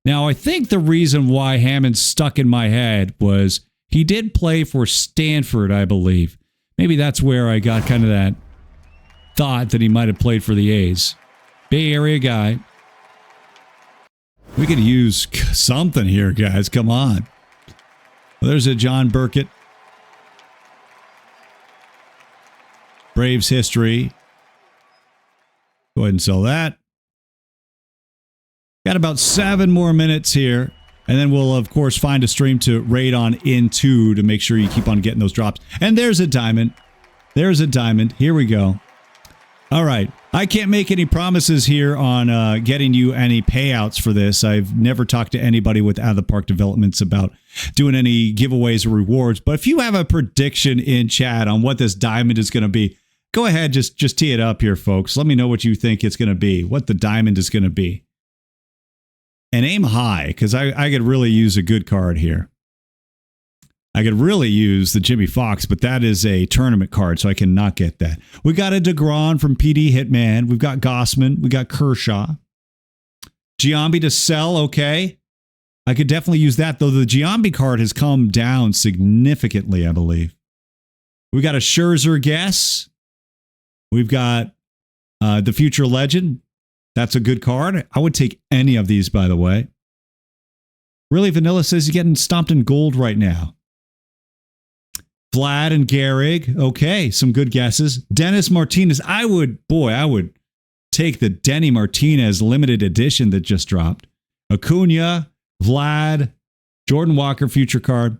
Now, I think the reason why Hammonds stuck in my head was he did play for Stanford, I believe. Maybe that's where I got kind of that thought that he might have played for the A's. Bay Area guy. We could use something here, guys. Come on. Well, there's a John Burkett. Braves history. Go ahead and sell that. Got about 7 more minutes here. And then we'll, of course, find a stream to raid on into to make sure you keep on getting those drops. And there's a diamond. There's a diamond. Here we go. All right. I can't make any promises here on getting you any payouts for this. I've never talked to anybody with Out of the Park Developments about doing any giveaways or rewards. But if you have a prediction in chat on what this diamond is going to be, go ahead, just tee it up here, folks. Let me know what you think it's going to be, what the diamond is going to be. And aim high, because I could really use a good card here. I could really use the Jimmy Fox, but that is a tournament card, so I cannot get that. We got a DeGrom from PD Hitman. We've got Gossman. We got Kershaw. Giambi to sell, okay. I could definitely use that, though the Giambi card has come down significantly, I believe. We got a Scherzer guess. We've got the Future Legend. That's a good card. I would take any of these, by the way. Really, Vanilla says he's getting stomped in gold right now. Vlad and Gehrig. Okay, some good guesses. Dennis Martinez. I would take the Denny Martinez limited edition that just dropped. Acuna, Vlad, Jordan Walker future card.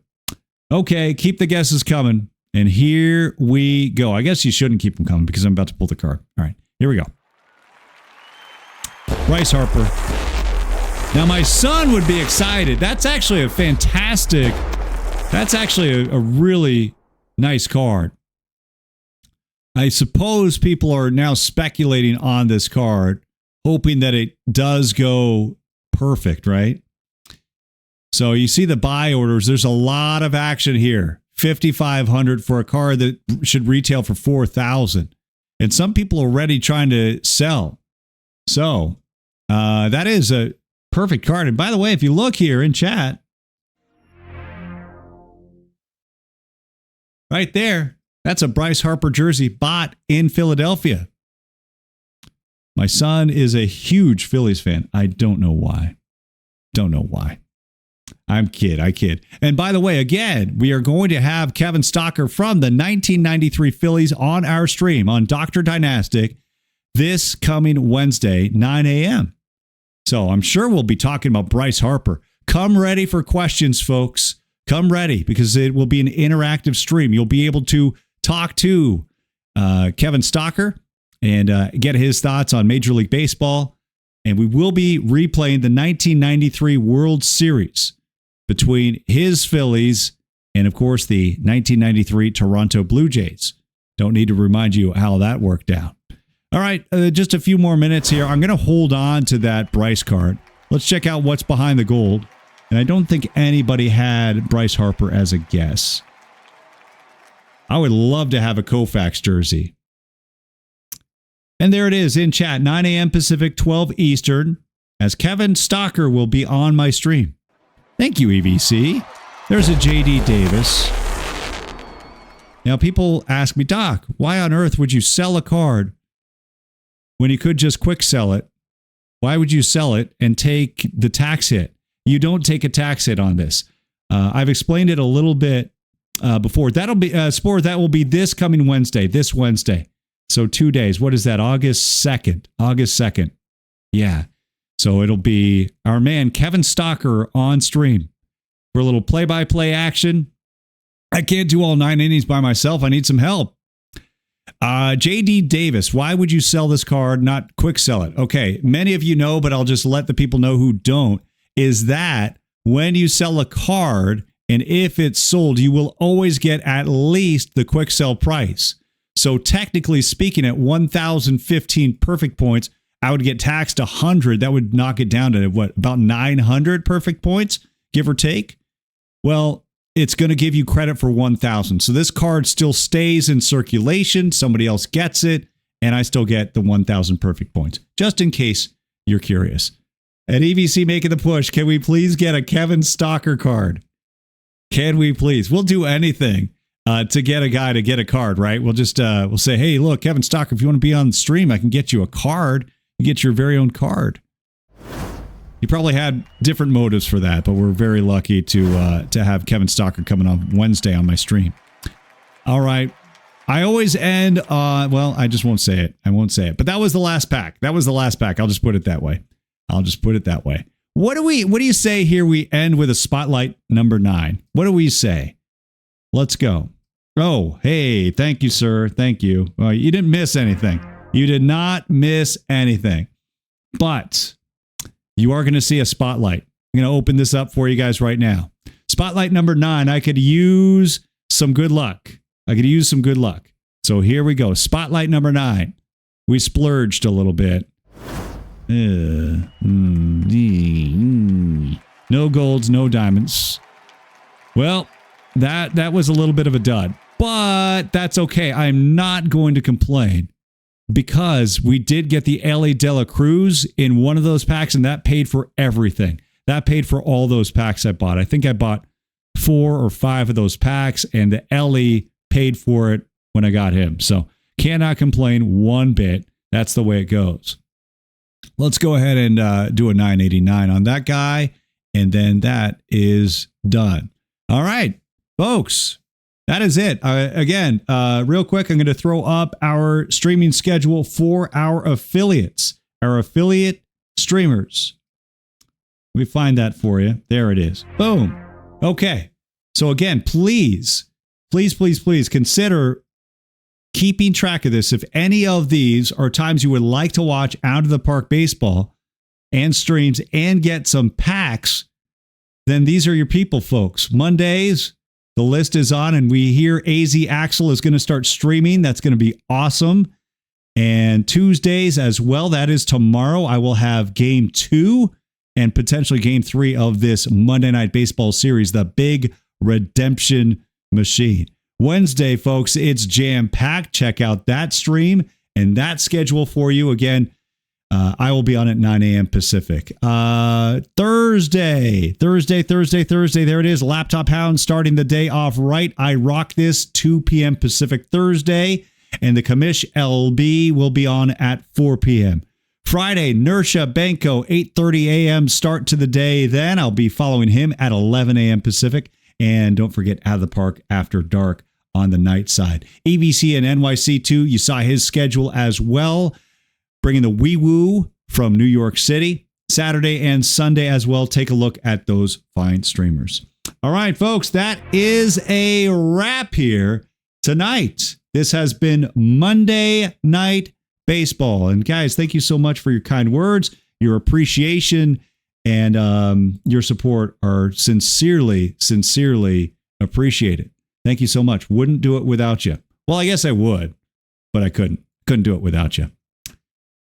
Okay, keep the guesses coming. And here we go. I guess you shouldn't keep them coming because I'm about to pull the card. All right, here we go. Bryce Harper. Now, my son would be excited. That's actually a really nice card. I suppose people are now speculating on this card, hoping that it does go perfect, right? So you see the buy orders. There's a lot of action here. $5,500 for a card that should retail for $4,000. And some people are already trying to sell. So that is a perfect card. And by the way, if you look here in chat, right there, that's a Bryce Harper jersey bought in Philadelphia. My son is a huge Phillies fan. I don't know why. I kid. And by the way, again, we are going to have Kevin Stocker from the 1993 Phillies on our stream on Dr. Dynastic this coming Wednesday, 9 a.m. So I'm sure we'll be talking about Bryce Harper. Come ready for questions, folks. Come ready, because it will be an interactive stream. You'll be able to talk to Kevin Stocker and get his thoughts on Major League Baseball. And we will be replaying the 1993 World Series between his Phillies and, of course, the 1993 Toronto Blue Jays. Don't need to remind you how that worked out. All right, just a few more minutes here. I'm going to hold on to that Bryce card. Let's check out what's behind the gold. And I don't think anybody had Bryce Harper as a guess. I would love to have a Koufax jersey. And there it is in chat, 9 a.m. Pacific, 12 Eastern, as Kevin Stocker will be on my stream. Thank you, EVC. There's a JD Davis. Now, people ask me, Doc, why on earth would you sell a card when you could just quick sell it? Why would you sell it and take the tax hit? You don't take a tax hit on this. I've explained it a little bit before. That'll be Spore. That will be this coming Wednesday. This Wednesday. So 2 days. What is that? August 2nd. August 2nd. Yeah. So it'll be our man Kevin Stocker on stream for a little play-by-play action. I can't do all 9 innings by myself. I need some help. JD Davis, why would you sell this card, not quick sell it? Okay, many of you know, but I'll just let the people know who don't, is that when you sell a card, and if it's sold, you will always get at least the quick sell price. So technically speaking, at 1,015 perfect points, I would get taxed 100. That would knock it down to what, about 900 perfect points, give or take? Well, it's going to give you credit for 1,000. So this card still stays in circulation. Somebody else gets it, and I still get the 1,000 perfect points, just in case you're curious. At EVC making the push, can we please get a Kevin Stocker card? Can we please? We'll do anything to get a guy to get a card, right? We'll just we'll say, hey, look, Kevin Stocker, if you want to be on the stream, I can get you a card. You get your very own card. You probably had different motives for that, but we're very lucky to have Kevin Stocker coming on Wednesday on my stream. All right. I always end well, I just won't say it. I won't say it. But that was the last pack. I'll just put it that way. What do you say here? We end with a spotlight number 9. What do we say? Let's go. Oh, hey, thank you, sir. Thank you. Well, you didn't miss anything. You did not miss anything. But you are going to see a spotlight. I'm going to open this up for you guys right now. Spotlight number 9. I could use some good luck. So here we go. Spotlight number 9. We splurged a little bit. No golds, no diamonds. Well, that was a little bit of a dud, but that's okay. I'm not going to complain because we did get the LA De La Cruz in one of those packs, and that paid for everything. That paid for all those packs I bought. I think I bought 4 or 5 of those packs, and the LE paid for it when I got him. So cannot complain one bit. That's the way it goes. Let's go ahead and do a 989 on that guy. And then that is done. All right, folks, that is it. Again, real quick, I'm going to throw up our streaming schedule for our affiliates, our affiliate streamers. Let me find that for you. There it is. Boom. Okay. So again, please consider keeping track of this. If any of these are times you would like to watch Out of the Park Baseball and streams and get some packs, then these are your people, folks. Mondays, the list is on, and we hear AZ Axel is going to start streaming. That's going to be awesome. And Tuesdays as well. That is tomorrow. I will have game 2 and potentially game 3 of this Monday Night Baseball series, the big redemption machine. Wednesday, folks, it's jam-packed. Check out that stream and that schedule for you. Again, I will be on at 9 a.m. Pacific. Thursday. There it is. Laptop Hound starting the day off right. I rock this 2 p.m. Pacific Thursday. And the Commish LB will be on at 4 p.m. Friday, Nersha Benko, 8:30 a.m. start to the day. Then I'll be following him at 11 a.m. Pacific. And don't forget Out of the Park After Dark on the night side. EVC and NYC2, you saw his schedule as well. Bringing the wee woo from New York City. Saturday and Sunday as well. Take a look at those fine streamers. All right, folks, that is a wrap here tonight. This has been Monday Night Baseball. And guys, thank you so much for your kind words, your appreciation, and your support are sincerely appreciated. Thank you so much. Wouldn't do it without you. Well, I guess I would, but I couldn't do it without you.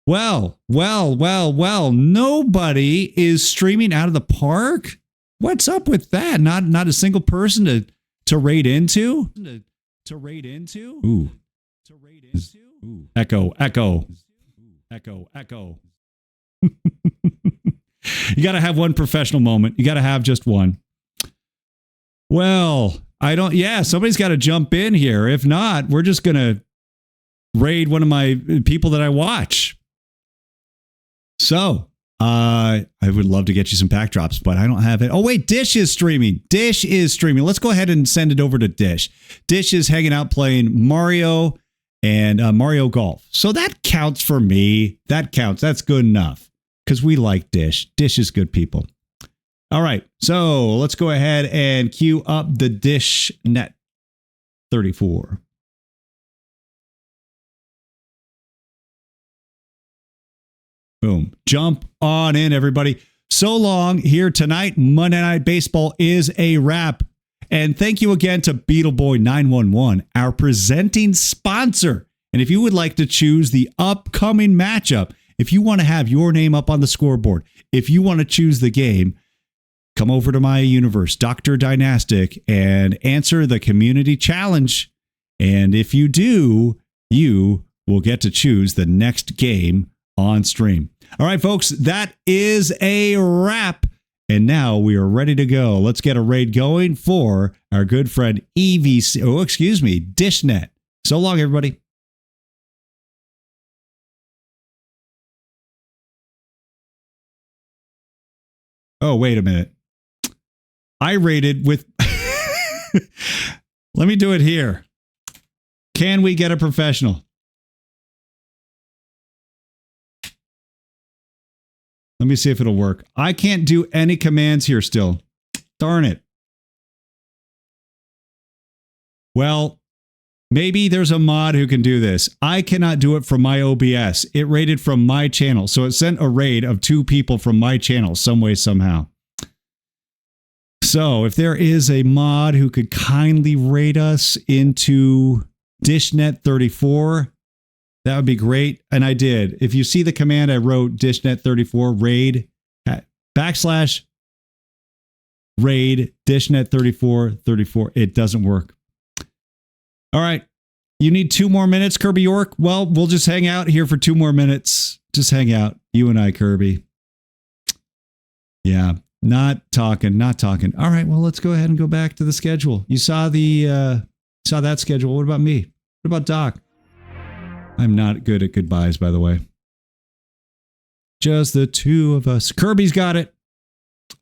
Well. Nobody is streaming Out of the Park. What's up with that? Not a single person to raid into? Ooh. Ooh. Echo. You got to have one professional moment. You got to have just one. Well, somebody's got to jump in here. If not, we're just going to raid one of my people that I watch. So, I would love to get you some pack drops, but I don't have it. Oh, wait, Dish is streaming. Let's go ahead and send it over to Dish. Dish is hanging out playing Mario and Mario Golf. So that counts for me. That counts. That's good enough because we like Dish. Dish is good people. All right, so let's go ahead and queue up the Dish Net 34. Boom. Jump on in, everybody. So long here tonight. Monday Night Baseball is a wrap. And thank you again to Beetleboy 911, our presenting sponsor. And if you would like to choose the upcoming matchup, if you want to have your name up on the scoreboard, if you want to choose the game, come over to my universe, Dr. Dynastic, and answer the community challenge. And if you do, you will get to choose the next game on stream. All right, folks, that is a wrap. And now we are ready to go. Let's get a raid going for our good friend DishNet. So long, everybody. Oh, wait a minute. I raided with... Let me do it here. Can we get a professional? Let me see if it'll work. I can't do any commands here still. Darn it. Well, maybe there's a mod who can do this. I cannot do it from my OBS. It raided from my channel. So it sent a raid of 2 people from my channel some way, somehow. So if there is a mod who could kindly raid us into DishNet 34, that would be great. And I did. If you see the command I wrote, DishNet 34 raid /raid DishNet 34. It doesn't work. All right. You need 2 more minutes, Kirby York? Well, we'll just hang out here for 2 more minutes. Just hang out. You and I, Kirby. Yeah. Not talking. All right. Well, let's go ahead and go back to the schedule. You saw that schedule. What about me? What about Doc? I'm not good at goodbyes, by the way. Just the 2 of us. Kirby's got it.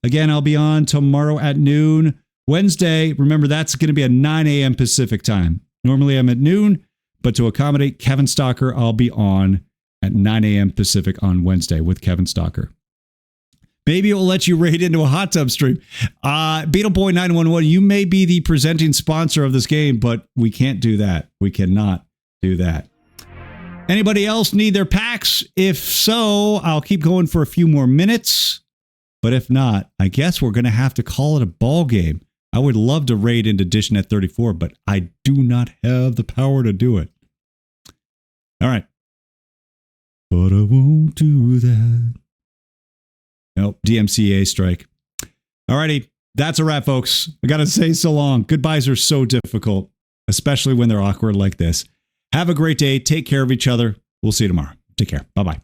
Again, I'll be on tomorrow at noon. Wednesday, remember, that's going to be at 9 a.m. Pacific time. Normally I'm at noon, but to accommodate Kevin Stalker, I'll be on at 9 a.m. Pacific on Wednesday with Kevin Stalker. Maybe it will let you raid into a hot tub stream. Beetleboy 911, you may be the presenting sponsor of this game, but we can't do that. We cannot do that. Anybody else need their packs? If so, I'll keep going for a few more minutes. But if not, I guess we're going to have to call it a ball game. I would love to raid into DishNet 34, but I do not have the power to do it. All right. But I won't do that. Nope, DMCA strike. Alrighty, that's a wrap, folks. I gotta say so long. Goodbyes are so difficult, especially when they're awkward like this. Have a great day. Take care of each other. We'll see you tomorrow. Take care. Bye-bye.